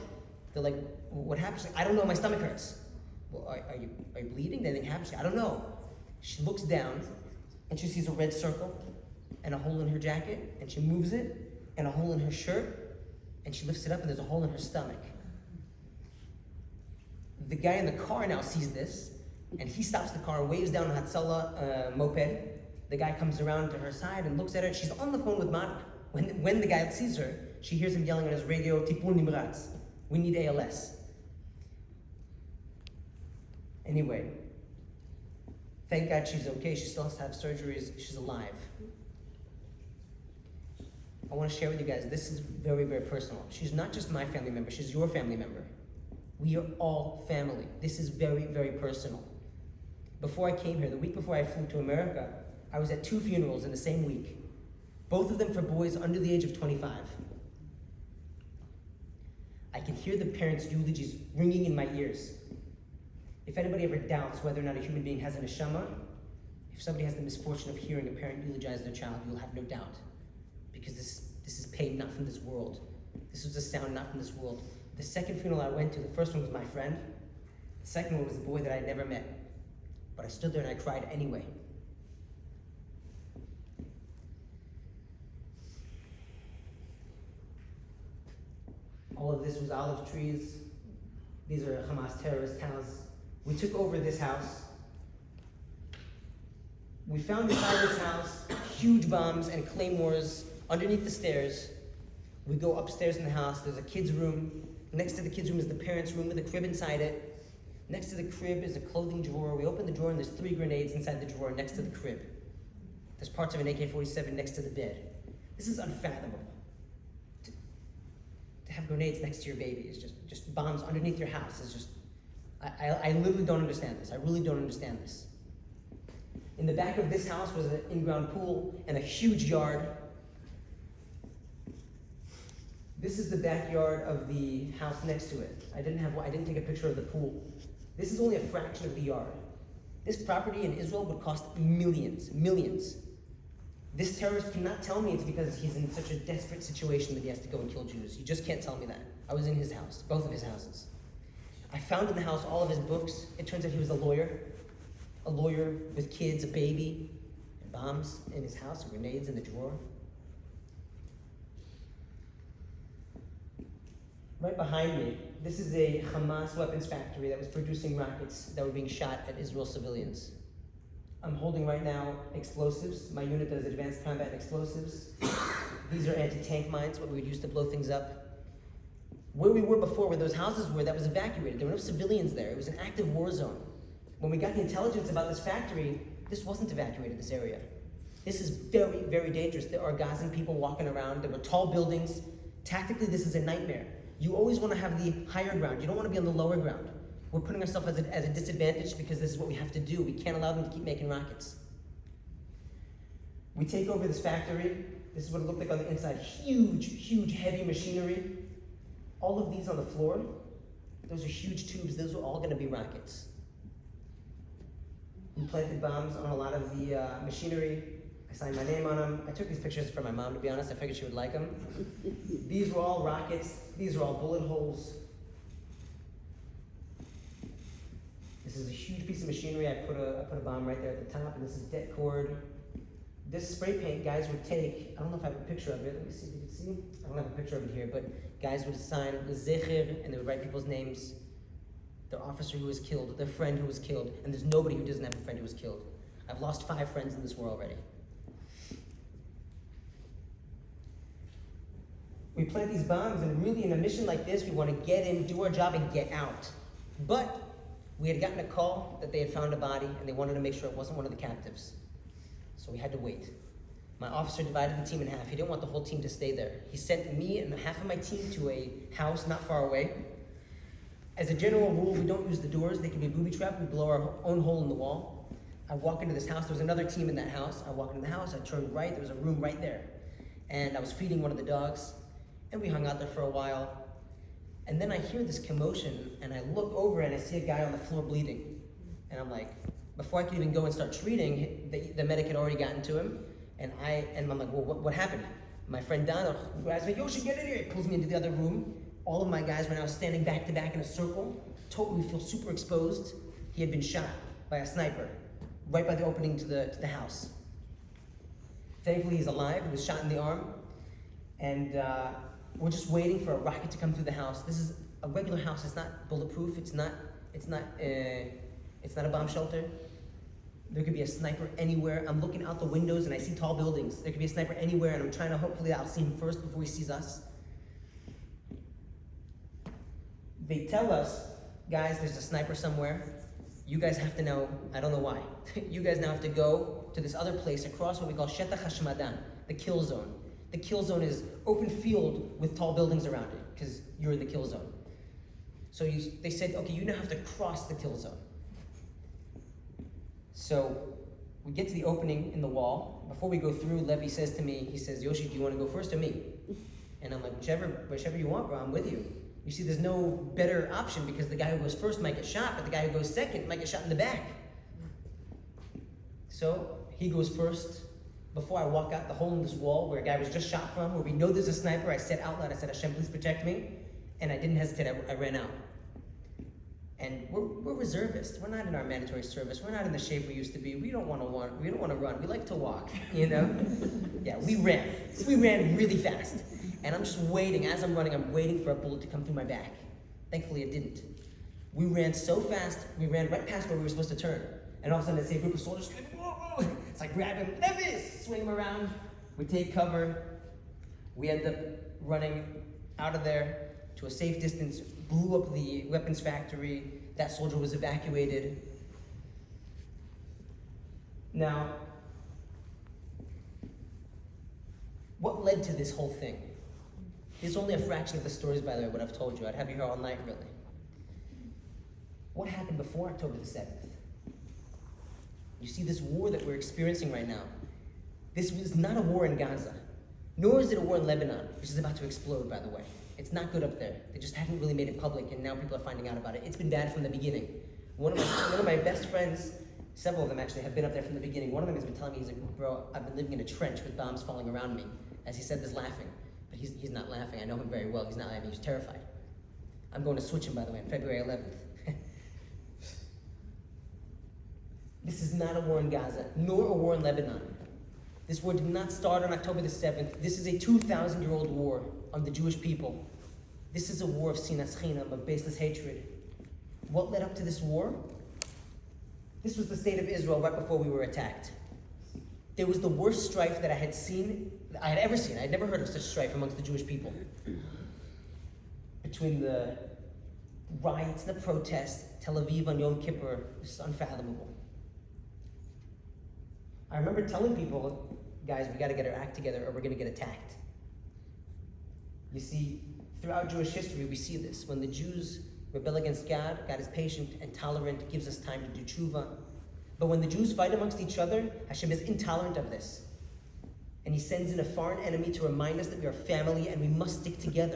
They're like, what happened? She's like, I don't know, my stomach hurts. Well, are you bleeding? Anything happened? She's like, I don't know. She looks down and she sees a red circle and a hole in her jacket, and she moves it, and a hole in her shirt, and she lifts it up and there's a hole in her stomach. The guy in the car now sees this, and he stops the car, waves down a Hatzalah moped. The guy comes around to her side and looks at her, and she's on the phone with Mada. When the guy sees her, she hears him yelling on his radio, Tipul Nimratz, we need ALS. Anyway, thank God she's okay. She still has to have surgeries. She's alive. I want to share with you guys, this is very, very personal. She's not just my family member, she's your family member. We are all family. This is very, very personal. Before I came here, the week before I flew to America, I was at 2 funerals in the same week. Both of them for boys under the age of 25. I can hear the parents' eulogies ringing in my ears. If anybody ever doubts whether or not a human being has an neshama, if somebody has the misfortune of hearing a parent eulogize their child, you'll have no doubt. Because this is pain not from this world. This was a sound not from this world. The second funeral I went to, the first one was my friend. The second one was the boy that I'd never met. But I stood there and I cried anyway. All of this was olive trees. These are Hamas terrorist towns. We took over this house. We found inside this house huge bombs and claymores underneath the stairs. We go upstairs in the house. There's a kid's room. Next to the kid's room is the parents' room with a crib inside it. Next to the crib is a clothing drawer. We open the drawer and there's 3 grenades inside the drawer next to the crib. There's parts of an AK-47 next to the bed. This is unfathomable. To have grenades next to your baby is just bombs underneath your house is just, I literally don't understand this. I really don't understand this. In the back of this house was an in-ground pool and a huge yard. This is the backyard of the house next to it. I didn't take a picture of the pool. This is only a fraction of the yard. This property in Israel would cost millions. This terrorist cannot tell me it's because he's in such a desperate situation that he has to go and kill Jews. You just can't tell me that. I was in his house, both of his houses. I found in the house all of his books. It turns out he was a lawyer with kids, a baby, and bombs in his house, and grenades in the drawer. Right behind me, this is a Hamas weapons factory that was producing rockets that were being shot at Israel civilians. I'm holding right now explosives. My unit does advanced combat explosives. These are anti-tank mines, what we would use to blow things up. Where we were before, where those houses were, that was evacuated. There were no civilians there. It was an active war zone. When we got the intelligence about this factory, this wasn't evacuated, this area. This is very, very dangerous. There are Gazan people walking around. There were tall buildings. Tactically, this is a nightmare. You always want to have the higher ground. You don't want to be on the lower ground. We're putting ourselves at a disadvantage because this is what we have to do. We can't allow them to keep making rockets. We take over this factory. This is what it looked like on the inside. Huge, huge, heavy machinery. All of these on the floor, those are huge tubes. Those are all going to be rockets. We planted bombs on a lot of the machinery. I signed my name on them. I took these pictures for my mom, to be honest. I figured she would like them. These were all rockets. These are all bullet holes. This is a huge piece of machinery. I put a bomb right there at the top, and this is det cord. This spray paint guys would take, I don't know if I have a picture of it. Let me see if you can see. I don't have a picture of it here, but guys would sign the zecher, and they would write people's names, their officer who was killed, their friend who was killed, and there's nobody who doesn't have a friend who was killed. I've lost 5 friends in this war already. We plant these bombs, and really in a mission like this, we want to get in, do our job, and get out. But we had gotten a call that they had found a body, and they wanted to make sure it wasn't one of the captives. So we had to wait. My officer divided the team in half. He didn't want the whole team to stay there. He sent me and half of my team to a house not far away. As a general rule, we don't use the doors. They can be booby-trapped. We blow our own hole in the wall. I walk into this house. There was another team in that house. I walk into the house. I turned right. There was a room right there. And I was feeding one of the dogs. And we hung out there for a while. And then I hear this commotion, and I look over and I see a guy on the floor bleeding. And I'm like, before I could even go and start treating, the medic had already gotten to him. And I'm like, well, what happened? My friend Don grabs me, Yoshi, get in here. He pulls me into the other room. All of my guys were now standing back to back in a circle. Totally feel super exposed. He had been shot by a sniper right by the opening to the house. Thankfully, he's alive. He was shot in the arm. And we're just waiting for a rocket to come through the house. This is a regular house. It's not bulletproof. It's not a bomb shelter. There could be a sniper anywhere. I'm looking out the windows and I see tall buildings. There could be a sniper anywhere, and I'm trying to, hopefully I'll see him first before he sees us. They tell us, guys, there's a sniper somewhere. You guys have to know, I don't know why. You guys now have to go to this other place across what we call Shetach HaShmadan, the kill zone. The kill zone is open field with tall buildings around it, because you're in the kill zone. So they said, okay, you now have to cross the kill zone. So we get to the opening in the wall. Before we go through, Levi says to me, he says, Yoshi, do you want to go first or me? And I'm like, whichever you want, bro, I'm with you. You see, there's no better option because the guy who goes first might get shot, but the guy who goes second might get shot in the back. So he goes first. Before I walk out the hole in this wall where a guy was just shot from, where we know there's a sniper, I said out loud, I said, Hashem, please protect me. And I didn't hesitate, I ran out. And we're reservists. We're not in our mandatory service. We're not in the shape we used to be. We don't want to run. We like to walk, you know? Yeah, we ran. We ran really fast. And I'm just waiting. As I'm running, I'm waiting for a bullet to come through my back. Thankfully, it didn't. We ran so fast, we ran right past where we were supposed to turn. And all of a sudden, I see a group of soldiers, whoa! It's like, grab him, Levis! Swing him around. We take cover. We end up running out of there to a safe distance, blew up the weapons factory. That soldier was evacuated. Now, what led to this whole thing? It's only a fraction of the stories, by the way, what I've told you. I'd have you here all night, really. What happened before October the 7th? You see, this war that we're experiencing right now, this was not a war in Gaza, nor is it a war in Lebanon, which is about to explode, by the way. It's not good up there. They just haven't really made it public, and now people are finding out about it. It's been bad from the beginning. One of my best friends, several of them actually, have been up there from the beginning. One of them has been telling me, he's like, bro, I've been living in a trench with bombs falling around me. As he said this laughing. But he's not laughing. I know him very well. He's not laughing. He's terrified. I'm going to switch him, by the way, on February 11th. This is not a war in Gaza, nor a war in Lebanon. This war did not start on October the 7th. This is a 2,000-year-old war on the Jewish people. This is a war of sinas chinam, of baseless hatred. What led up to this war? This was the state of Israel right before we were attacked. There was the worst strife that I had ever seen. I had never heard of such strife amongst the Jewish people. between the riots, the protests, Tel Aviv on Yom Kippur, it's unfathomable. I remember telling people, guys, we gotta get our act together or we're gonna get attacked. You see, throughout Jewish history, we see this. When the Jews rebel against God, God is patient and tolerant, gives us time to do tshuva. But when the Jews fight amongst each other, Hashem is intolerant of this. And he sends in a foreign enemy to remind us that we are family and we must stick together.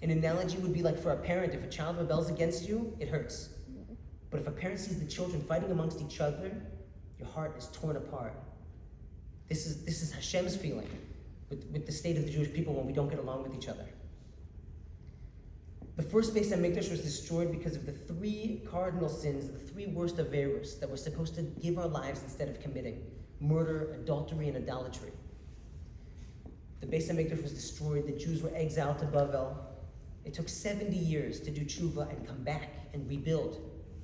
An analogy would be like for a parent, if a child rebels against you, it hurts. But if a parent sees the children fighting amongst each other, your heart is torn apart. This is Hashem's feeling with the state of the Jewish people when we don't get along with each other. The first Beis HaMikdash was destroyed because of the three cardinal sins, the three worst averos that we're supposed to give our lives instead of committing: murder, adultery, and idolatry. The Beis HaMikdash was destroyed, the Jews were exiled to Bavel. It took 70 years to do tshuva and come back and rebuild.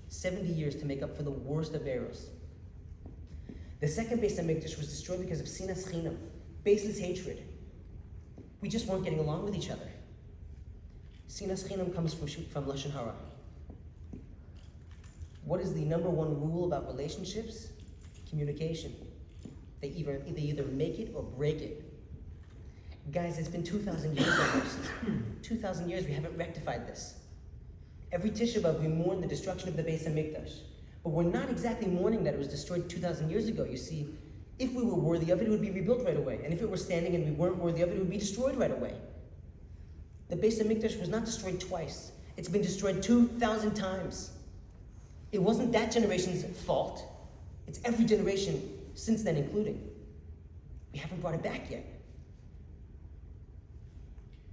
70 years to make up for the worst averos. The second Beis HaMikdash was destroyed because of sinas chinam, baseless hatred. We just weren't getting along with each other. Sinas chinam comes from Lashon Hara. What is the number one rule about relationships? Communication. They either make it or break it. Guys, it's been 2,000 years almost. 2,000 years, we haven't rectified this. Every Tisha B'Av, we mourn the destruction of the Beis HaMikdash. But we're not exactly mourning that it was destroyed 2,000 years ago. You see, if we were worthy of it, it would be rebuilt right away. And if it were standing and we weren't worthy of it, it would be destroyed right away. The Beis HaMikdash was not destroyed twice. It's been destroyed 2,000 times. It wasn't that generation's fault. It's every generation since then including. We haven't brought it back yet.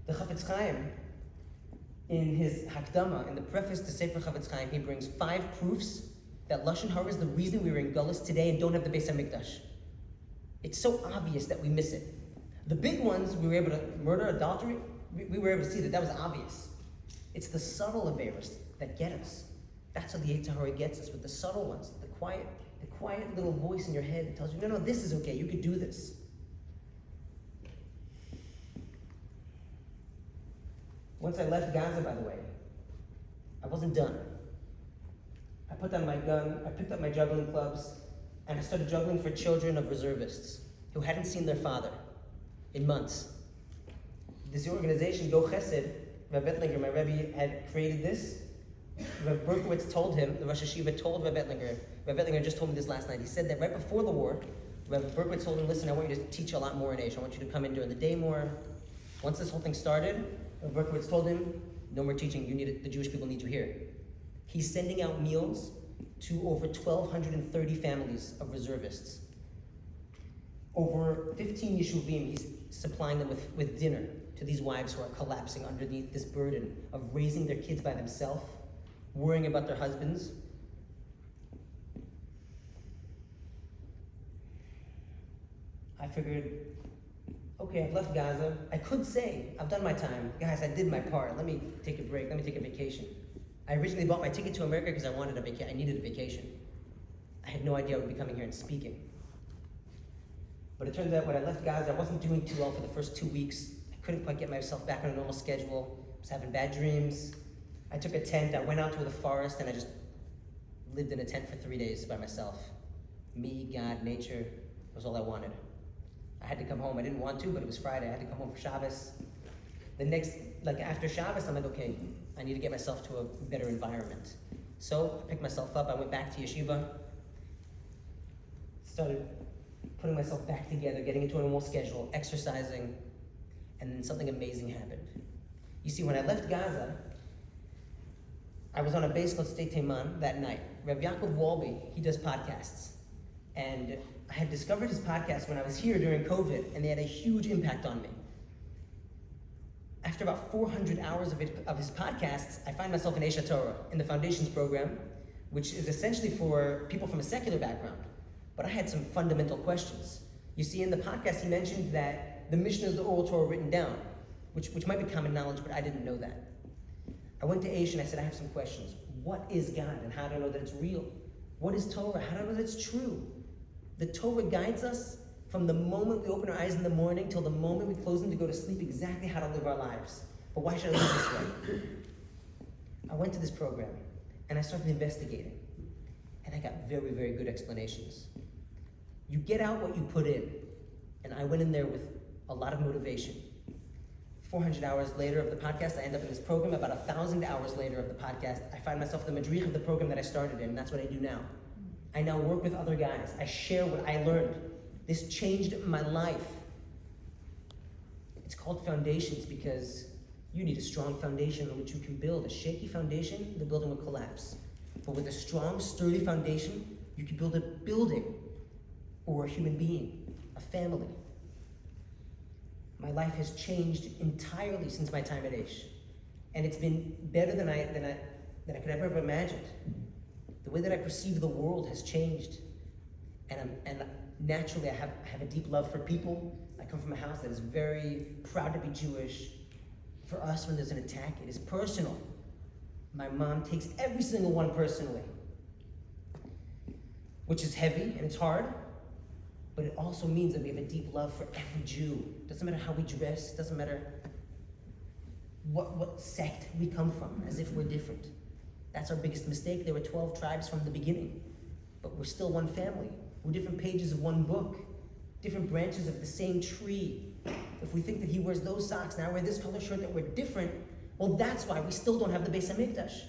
The Chafetz Chaim, in his Hakdama, in the preface to Sefer Chafetz Chaim, he brings 5 proofs that Lashon Hara is the reason we are in Gullus today and don't have the Beis HaMikdash. It's so obvious that we miss it. The big ones, we were able to murder, adultery, we were able to see that was obvious. It's the subtle averos that get us. That's how the Yetzer Hara gets us, with the subtle ones, the quiet little voice in your head that tells you, no, this is okay, you could do this. Once I left Gaza, by the way, I wasn't done. I put down my gun, I picked up my juggling clubs, and I started juggling for children of reservists who hadn't seen their father in months. This organization, Go Chesed, Rav Ettlinger, my Rebbe, had created this. Rav Berkowitz told him, the Rosh Hashiva told Rav Ettlinger just told me this last night. He said that right before the war, Rav Berkowitz told him, listen, I want you to teach a lot more in Asia. I want you to come in during the day more. Once this whole thing started, Rav Berkowitz told him, no more teaching, the Jewish people need you here. He's sending out meals to over 1,230 families of reservists. Over 15 yeshuvim, he's supplying them with dinner to these wives who are collapsing underneath this burden of raising their kids by themselves, worrying about their husbands. I figured, okay, I've left Gaza. I could say, I've done my time. Guys, I did my part. Let me take a break. Let me take a vacation. I originally bought my ticket to America because I needed a vacation. I had no idea I would be coming here and speaking. But it turns out when I left Gaza, I wasn't doing too well for the first 2 weeks. I couldn't quite get myself back on a normal schedule. I was having bad dreams. I took a tent, I went out to the forest, and I just lived in a tent for 3 days by myself. Me, God, nature, was all I wanted. I had to come home. I didn't want to, but it was Friday. I had to come home for Shabbos. After Shabbos, I'm like, okay, I need to get myself to a better environment. So I picked myself up, I went back to yeshiva, started putting myself back together, getting into a normal schedule, exercising, and then something amazing happened. You see, when I left Gaza, I was on a base called State Teiman that night. Rav Yaakov Walby, he does podcasts. And I had discovered his podcast when I was here during COVID, and they had a huge impact on me. After about 400 hours of his podcasts, I find myself in Esha Torah, in the Foundations program, which is essentially for people from a secular background. But I had some fundamental questions. You see, in the podcast, he mentioned that the Mishnah is the oral Torah written down, which might be common knowledge, but I didn't know that. I went to Esha and I said, I have some questions. What is God, and how do I know that it's real? What is Torah? How do I know that it's true? The Torah guides us from the moment we open our eyes in the morning till the moment we close them to go to sleep, exactly how to live our lives. But why should I live this way? I went to this program and I started investigating. And I got very, very good explanations. You get out what you put in. And I went in there with a lot of motivation. 400 hours later of the podcast, I end up in this program. About 1,000 hours later of the podcast, I find myself the madrich of the program that I started in, and that's what I do now. I now work with other guys. I share what I learned. This changed my life. It's called foundations because you need a strong foundation on which you can build. A shaky foundation, the building will collapse. But with a strong, sturdy foundation, you can build a building or a human being, a family. My life has changed entirely since my time at Aish. And it's been better than I could ever have imagined. The way that I perceive the world has changed. And naturally, I have a deep love for people. I come from a house that is very proud to be Jewish. For us, when there's an attack, it is personal. My mom takes every single one personally, which is heavy and it's hard, but it also means that we have a deep love for every Jew. Doesn't matter how we dress, doesn't matter what sect we come from, as if we're different. That's our biggest mistake. There were 12 tribes from the beginning, but we're still one family. We're different pages of one book, different branches of the same tree. If we think that he wears those socks, now I wear this color shirt, that we're different, well, that's why we still don't have the Beis HaMikdash.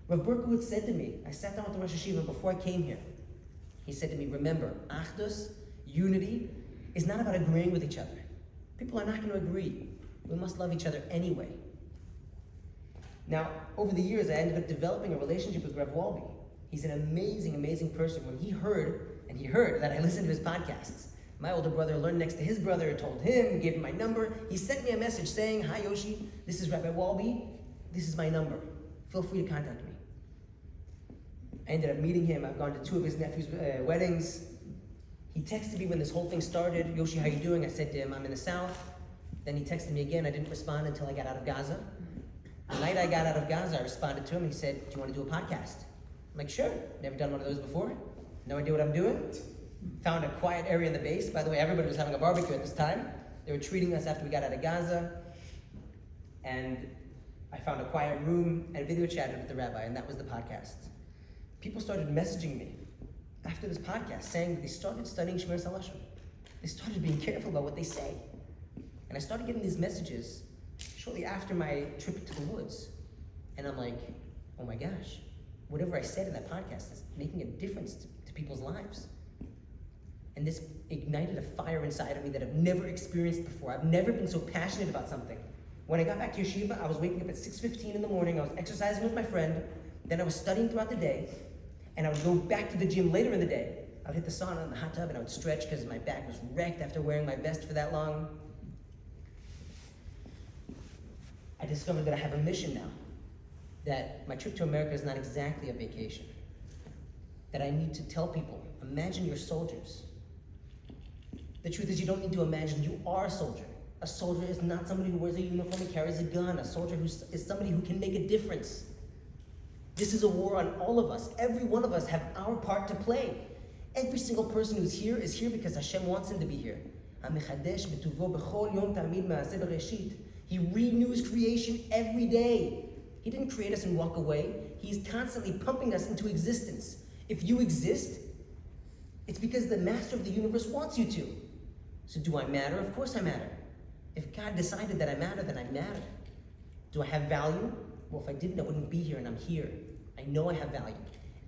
Rav Berkowitz said to me, I sat down with the Rosh Hashiva before I came here. He said to me, remember, Achdus, unity, is not about agreeing with each other. People are not going to agree. We must love each other anyway. Now, over the years, I ended up developing a relationship with Rav Walby. He's an amazing, amazing person. When he heard that I listened to his podcasts, my older brother learned next to his brother, told him, gave him my number. He sent me a message saying, hi Yoshi, this is Rabbi Walby. This is my number. Feel free to contact me. I ended up meeting him. I've gone to 2 of his nephew's weddings. He texted me when this whole thing started. Yoshi, how you doing? I said to him, I'm in the south. Then he texted me again. I didn't respond until I got out of Gaza. The night I got out of Gaza, I responded to him. He said, do you want to do a podcast? I'm like, sure. Never done one of those before. No idea what I'm doing. Found a quiet area in the base. By the way, everybody was having a barbecue at this time. They were treating us after we got out of Gaza. And I found a quiet room and video chatted with the rabbi, and that was the podcast. People started messaging me after this podcast saying that they started studying Shmiras HaLashon. They started being careful about what they say. And I started getting these messages shortly after my trip to the woods. And I'm like, oh my gosh, whatever I said in that podcast is making a difference to people's lives. And this ignited a fire inside of me that I've never experienced before. I've never been so passionate about something. When I got back to yeshiva, I was waking up at 6:15 in the morning. I was exercising with my friend. Then I was studying throughout the day. And I would go back to the gym later in the day. I would hit the sauna in the hot tub and I would stretch because my back was wrecked after wearing my vest for that long. I discovered that I have a mission now. That my trip to America is not exactly a vacation. That I need to tell people, imagine you're soldiers. The truth is you don't need to imagine, you are a soldier. A soldier is not somebody who wears a uniform and carries a gun. A soldier is somebody who can make a difference. This is a war on all of us. Every one of us have our part to play. Every single person who's here is here because Hashem wants him to be here. He renews creation every day. He didn't create us and walk away. He's constantly pumping us into existence. If you exist, it's because the master of the universe wants you to. So do I matter? Of course I matter. If God decided that I matter, then I matter. Do I have value? Well, if I didn't, I wouldn't be here, and I'm here. I know I have value.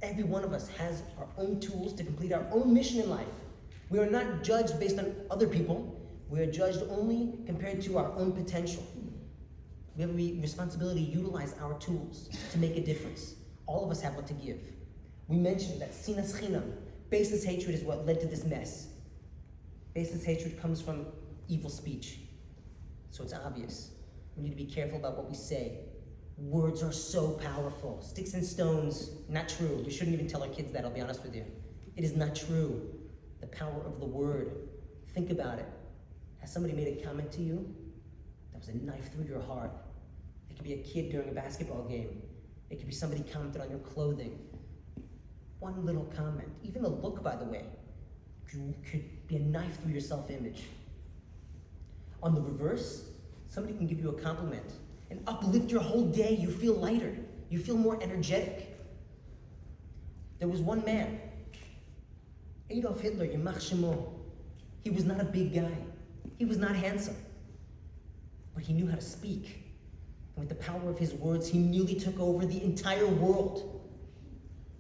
Every one of us has our own tools to complete our own mission in life. We are not judged based on other people. We are judged only compared to our own potential. We have a responsibility to utilize our tools to make a difference. All of us have what to give. We mentioned that sinas chinam, baseless hatred, is what led to this mess. Baseless hatred comes from evil speech. So it's obvious. We need to be careful about what we say. Words are so powerful. Sticks and stones, not true. We shouldn't even tell our kids that, I'll be honest with you. It is not true. The power of the word. Think about it. Has somebody made a comment to you? That was a knife through your heart. It could be a kid during a basketball game. It could be somebody commented on your clothing. One little comment, even a look, by the way, could be a knife through your self-image. On the reverse, somebody can give you a compliment, and uplift your whole day. You feel lighter. You feel more energetic. There was one man, Adolf Hitler, Yamach Shemo. He was not a big guy. He was not handsome. But he knew how to speak. And with the power of his words, he nearly took over the entire world.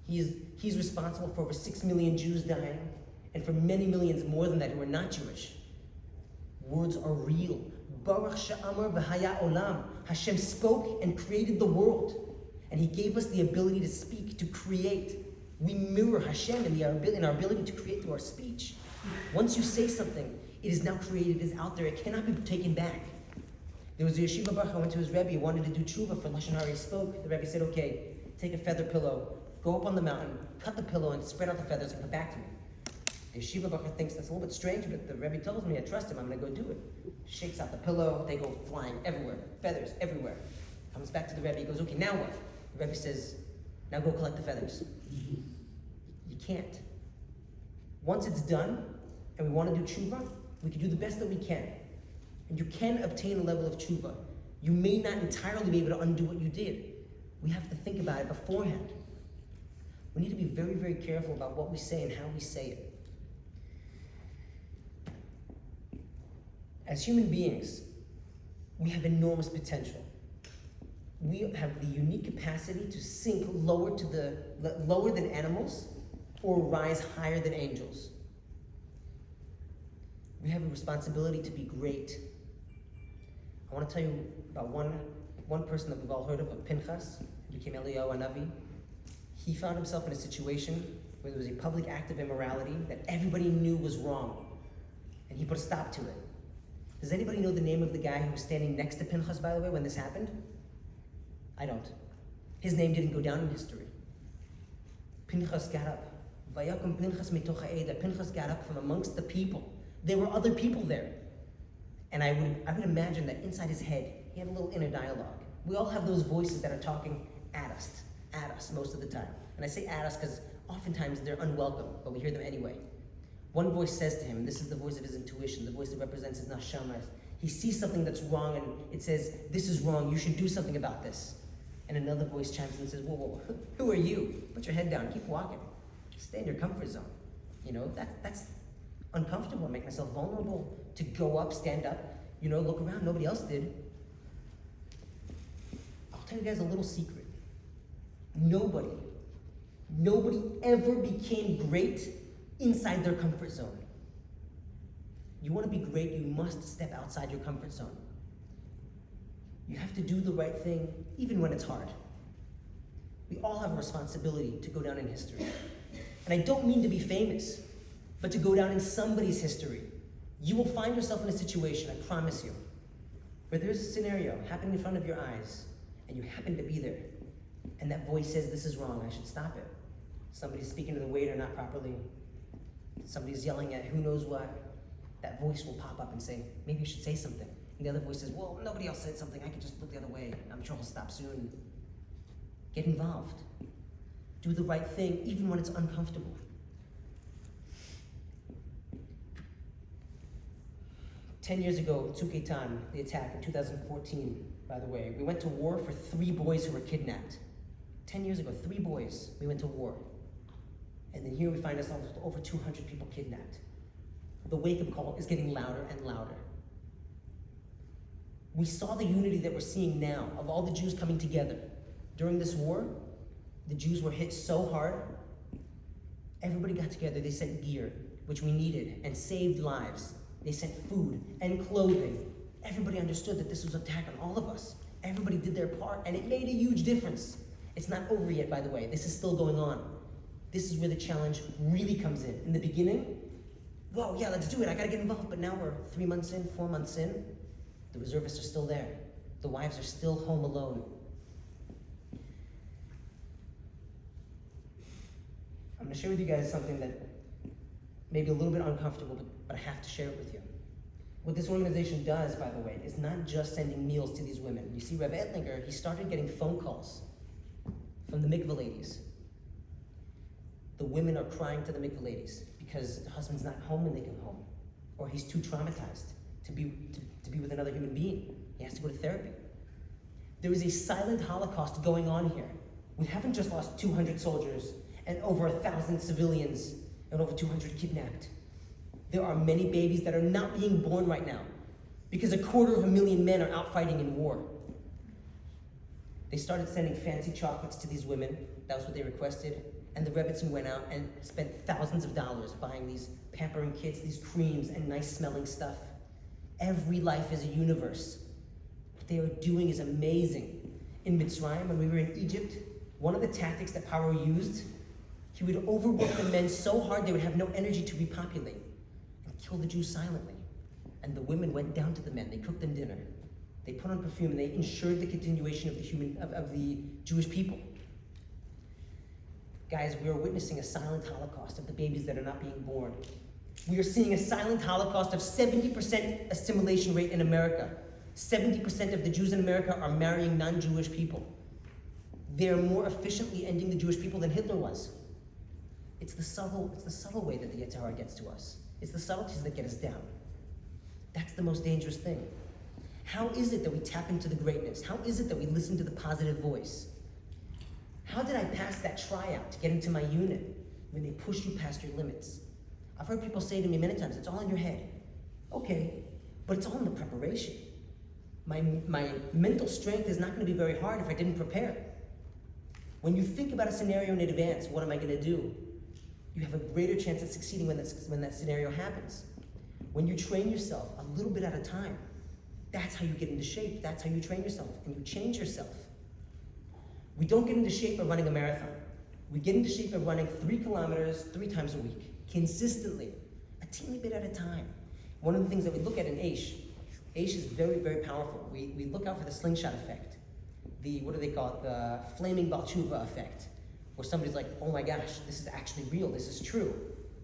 He's responsible for over 6 million Jews dying, and for many millions more than that who are not Jewish. Words are real. Baruch she'amar v'haya olam. Hashem spoke and created the world. And he gave us the ability to speak, to create. We mirror Hashem in our ability to create through our speech. Once you say something, it is now created, it is out there, it cannot be taken back. There was a yeshiva baruch who went to his Rebbe, wanted to do tshuva for Lashon Hara. He spoke. The Rebbe said, okay, take a feather pillow, go up on the mountain, cut the pillow, and spread out the feathers and come back to me. The yeshiva baruch thinks that's a little bit strange, but the Rebbe tells me, I trust him, I'm going to go do it. Shakes out the pillow, they go flying everywhere, feathers everywhere. Comes back to the Rebbe, he goes, okay, now what? The Rebbe says, now go collect the feathers. You can't. Once it's done, and we want to do tshuva, we can do the best that we can. And you can obtain a level of tshuva. You may not entirely be able to undo what you did. We have to think about it beforehand. We need to be very, very careful about what we say and how we say it. As human beings, we have enormous potential. We have the unique capacity to sink lower than animals or rise higher than angels. We have a responsibility to be great. I want to tell you about one person that we've all heard of Pinchas, who became Eliyahu Hanavi. He found himself in a situation where there was a public act of immorality that everybody knew was wrong, and he put a stop to it. Does anybody know the name of the guy who was standing next to Pinchas, by the way, when this happened? I don't. His name didn't go down in history. Pinchas got up. Vayakum Pinchas mitoch ha'eda. Pinchas got up from amongst the people. There were other people there. And I would imagine that inside his head, he had a little inner dialogue. We all have those voices that are talking at us most of the time. And I say at us because oftentimes they're unwelcome, but we hear them anyway. One voice says to him, and this is the voice of his intuition, the voice that represents his neshama. He sees something that's wrong and it says, this is wrong, you should do something about this. And another voice chimes in and says, whoa, who are you? Put your head down, keep walking. Stay in your comfort zone. You know, that's uncomfortable. I make myself vulnerable to go up, stand up, look around. Nobody else did. I'll tell you guys a little secret. Nobody ever became great inside their comfort zone. You want to be great, you must step outside your comfort zone. You have to do the right thing, even when it's hard. We all have a responsibility to go down in history. And I don't mean to be famous, but to go down in somebody's history. You will find yourself in a situation, I promise you, where there's a scenario happening in front of your eyes, and you happen to be there, and that voice says, this is wrong, I should stop it. Somebody's speaking to the waiter not properly. Somebody's yelling at who knows what. That voice will pop up and say, maybe you should say something. And the other voice says, well, nobody else said something, I can just look the other way. I'm sure he'll stop soon. Get involved. Do the right thing, even when it's uncomfortable. 10 years ago, Tzuk Eitan, the attack in 2014, by the way, we went to war for 3 boys who were kidnapped. 10 years ago, 3 boys, we went to war. And then here we find ourselves with over 200 people kidnapped. The wake-up call is getting louder and louder. We saw the unity that we're seeing now of all the Jews coming together. During this war, the Jews were hit so hard, everybody got together, they sent gear, which we needed, and saved lives. They sent food and clothing. Everybody understood that this was an attack on all of us. Everybody did their part, and it made a huge difference. It's not over yet, by the way. This is still going on. This is where the challenge really comes in. In the beginning, whoa, yeah, let's do it, I gotta get involved. But now we're 3 months in, 4 months in, the reservists are still there. The wives are still home alone. I'm gonna share with you guys something that may be a little bit uncomfortable, but I have to share it with you. What this organization does, by the way, is not just sending meals to these women. You see, Rev Ettlinger, he started getting phone calls from the mikveh ladies. The women are crying to the mikveh ladies because the husband's not home when they come home, or he's too traumatized to be with another human being. He has to go to therapy. There is a silent Holocaust going on here. We haven't just lost 200 soldiers and over 1,000 civilians and over 200 kidnapped. There are many babies that are not being born right now because 250,000 men are out fighting in war. They started sending fancy chocolates to these women. That was what they requested. And the Rebbitzin went out and spent thousands of dollars buying these pampering kits, these creams, and nice smelling stuff. Every life is a universe. What they are doing is amazing. In Mitzrayim, when we were in Egypt, one of the tactics that Paro used, he would overwork the men so hard they would have no energy to repopulate and kill the Jews silently. And the women went down to the men. They cooked them dinner. They put on perfume and they ensured the continuation of the Jewish people. Guys, we are witnessing a silent Holocaust of the babies that are not being born. We are seeing a silent Holocaust of 70% assimilation rate in America. 70% of the Jews in America are marrying non-Jewish people. They are more efficiently ending the Jewish people than Hitler was. It's the subtle way that the Yetzer Hara gets to us. It's the subtleties that get us down. That's the most dangerous thing. How is it that we tap into the greatness? How is it that we listen to the positive voice? How did I pass that tryout to get into my unit when they push you past your limits? I've heard people say to me many times, it's all in your head. Okay, but it's all in the preparation. My mental strength is not going to be very hard if I didn't prepare. When you think about a scenario in advance, what am I going to do? You have a greater chance at succeeding when that scenario happens. When you train yourself a little bit at a time, that's how you get into shape. That's how you train yourself and you change yourself. We don't get into shape by running a marathon. We get into shape by running 3 kilometers 3 times a week, consistently, a teeny bit at a time. One of the things that we look at in Aish is very, very powerful. We look out for the slingshot effect. What do they call it? The flaming Baal Tshuva effect, where somebody's like, oh my gosh, this is actually real, this is true.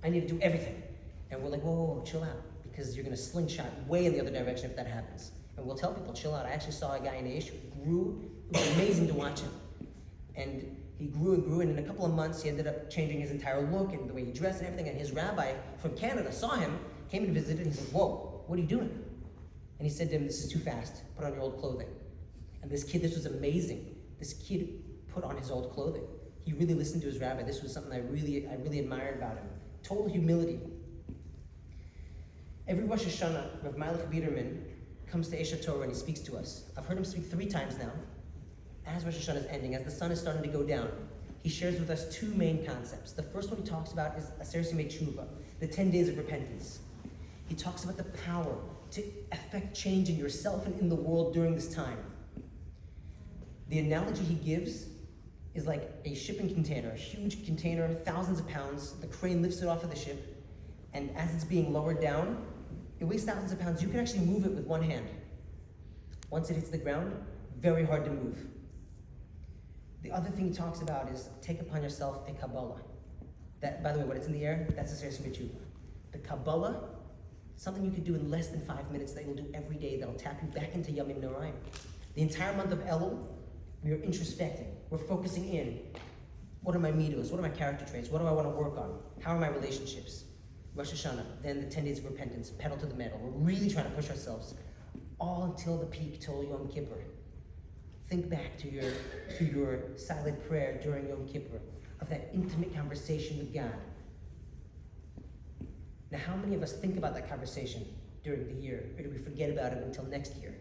I need to do everything. And we're like, whoa, chill out, because you're gonna slingshot way in the other direction if that happens. And we'll tell people, chill out. I actually saw a guy in Aish who grew. It was amazing to watch him. And he grew, and in a couple of months, he ended up changing his entire look and the way he dressed and everything. And his rabbi from Canada saw him, came and visited, and he said, whoa, what are you doing? And he said to him, this is too fast. Put on your old clothing. And this was amazing. This kid put on his old clothing. He really listened to his rabbi. This was something I really admired about him. Total humility. Every Rosh Hashanah, Rav Meilich Biederman comes to Esha Torah and he speaks to us. I've heard him speak 3 times now. As Rosh Hashanah is ending, as the sun is starting to go down, he shares with us 2 main concepts. The first one he talks about is Aseret Yemei Tshuva, the 10 days of repentance. He talks about the power to affect change in yourself and in the world during this time. The analogy he gives is like a shipping container, a huge container, thousands of pounds. The crane lifts it off of the ship, and as it's being lowered down, it weighs thousands of pounds. You can actually move it with one hand. Once it hits the ground, very hard to move. The other thing he talks about is take upon yourself a Kabbalah. That, by the way, when it's in the air, that's a Aseret Yemei Tshuva. The Kabbalah, something you could do in less than 5 minutes that you'll do every day that'll tap you back into Yamim Noraim. The entire month of Elul, we are introspecting. We're focusing in. What are my midos? What are my character traits? What do I want to work on? How are my relationships? Rosh Hashanah, then the 10 days of repentance, pedal to the metal. We're really trying to push ourselves all until the peak, till Yom Kippur. Think back to your silent prayer during Yom Kippur, of that intimate conversation with God. Now, how many of us think about that conversation during the year, or do we forget about it until next year?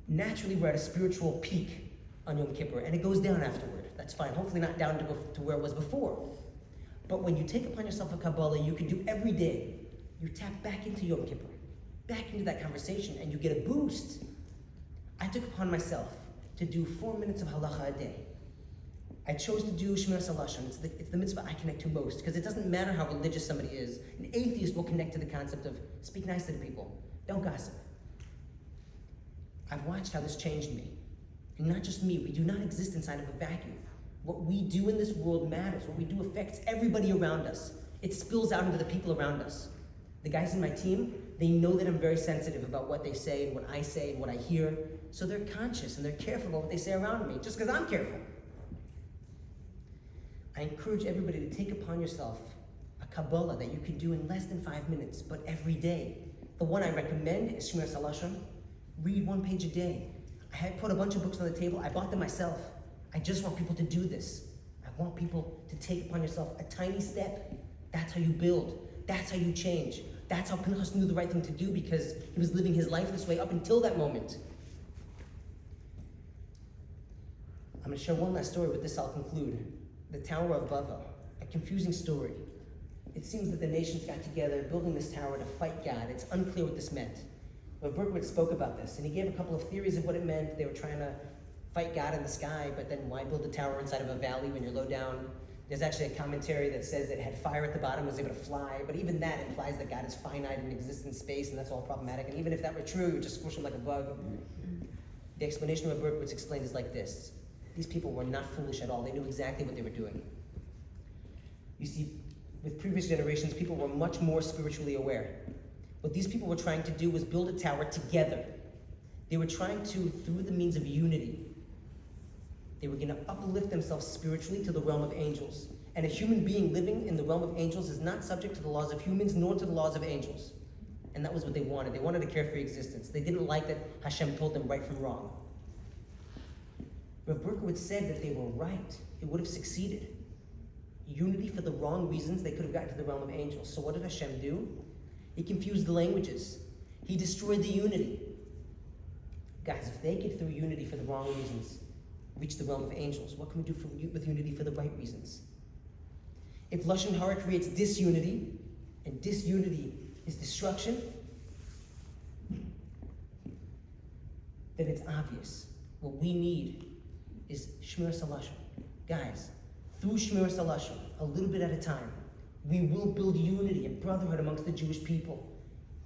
Naturally, we're at a spiritual peak on Yom Kippur, and it goes down afterward. That's fine. Hopefully not down to where it was before. But when you take upon yourself a Kabbalah, you can do every day. You tap back into Yom Kippur, back into that conversation, and you get a boost. I took upon myself to do 4 minutes of halacha a day. I chose to do Shmiras HaLashon. It's the mitzvah I connect to most, because it doesn't matter how religious somebody is. An atheist will connect to the concept of speak nicely to people, don't gossip. I've watched how this changed me. And not just me, we do not exist inside of a vacuum. What we do in this world matters. What we do affects everybody around us. It spills out into the people around us. The guys in my team, they know that I'm very sensitive about what they say and what I say and what I hear. So they're conscious and they're careful about what they say around me, just because I'm careful. I encourage everybody to take upon yourself a Kabbalah that you can do in less than 5 minutes, but every day. The one I recommend is Shmiras HaLashon. Read 1 page a day. I had put a bunch of books on the table. I bought them myself. I just want people to do this. I want people to take upon yourself a tiny step. That's how you build. That's how you change. That's how Pinchas knew the right thing to do, because he was living his life this way up until that moment. I'm going to share one last story. With this, I'll conclude. The Tower of Babel, a confusing story. It seems that the nations got together building this tower to fight God. It's unclear what this meant. But Berkowitz spoke about this, and he gave a couple of theories of what it meant. They were trying to fight God in the sky, but then why build a tower inside of a valley when you're low down? There's actually a commentary that says it had fire at the bottom, was able to fly, but even that implies that God is finite and exists in space, and that's all problematic. And even if that were true, you would just squish him like a bug. The explanation of what Berkowitz explained is like this. These people were not foolish at all. They knew exactly what they were doing. You see, with previous generations, people were much more spiritually aware. What these people were trying to do was build a tower together. They were trying to, through the means of unity, they were going to uplift themselves spiritually to the realm of angels. And a human being living in the realm of angels is not subject to the laws of humans nor to the laws of angels. And that was what they wanted. They wanted a carefree existence. They didn't like that Hashem told them right from wrong. Rav Berkowitz said that they were right. It would have succeeded. Unity for the wrong reasons, they could have gotten to the realm of angels. So what did Hashem do? He confused the languages. He destroyed the unity. Guys, if they get through unity for the wrong reasons, reach the realm of angels, what can we do with unity for the right reasons? If Lashon Hara creates disunity, and disunity is destruction, then it's obvious. What we need is Shmiras HaLashon. Guys, through Shmiras HaLashon, a little bit at a time, we will build unity and brotherhood amongst the Jewish people.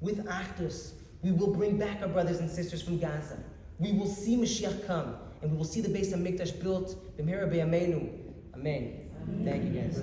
With Achdus, we will bring back our brothers and sisters from Gaza. We will see Mashiach come, and we will see the Beis HaMikdash built. B'mehera b'yameinu. Amen. Thank you, guys.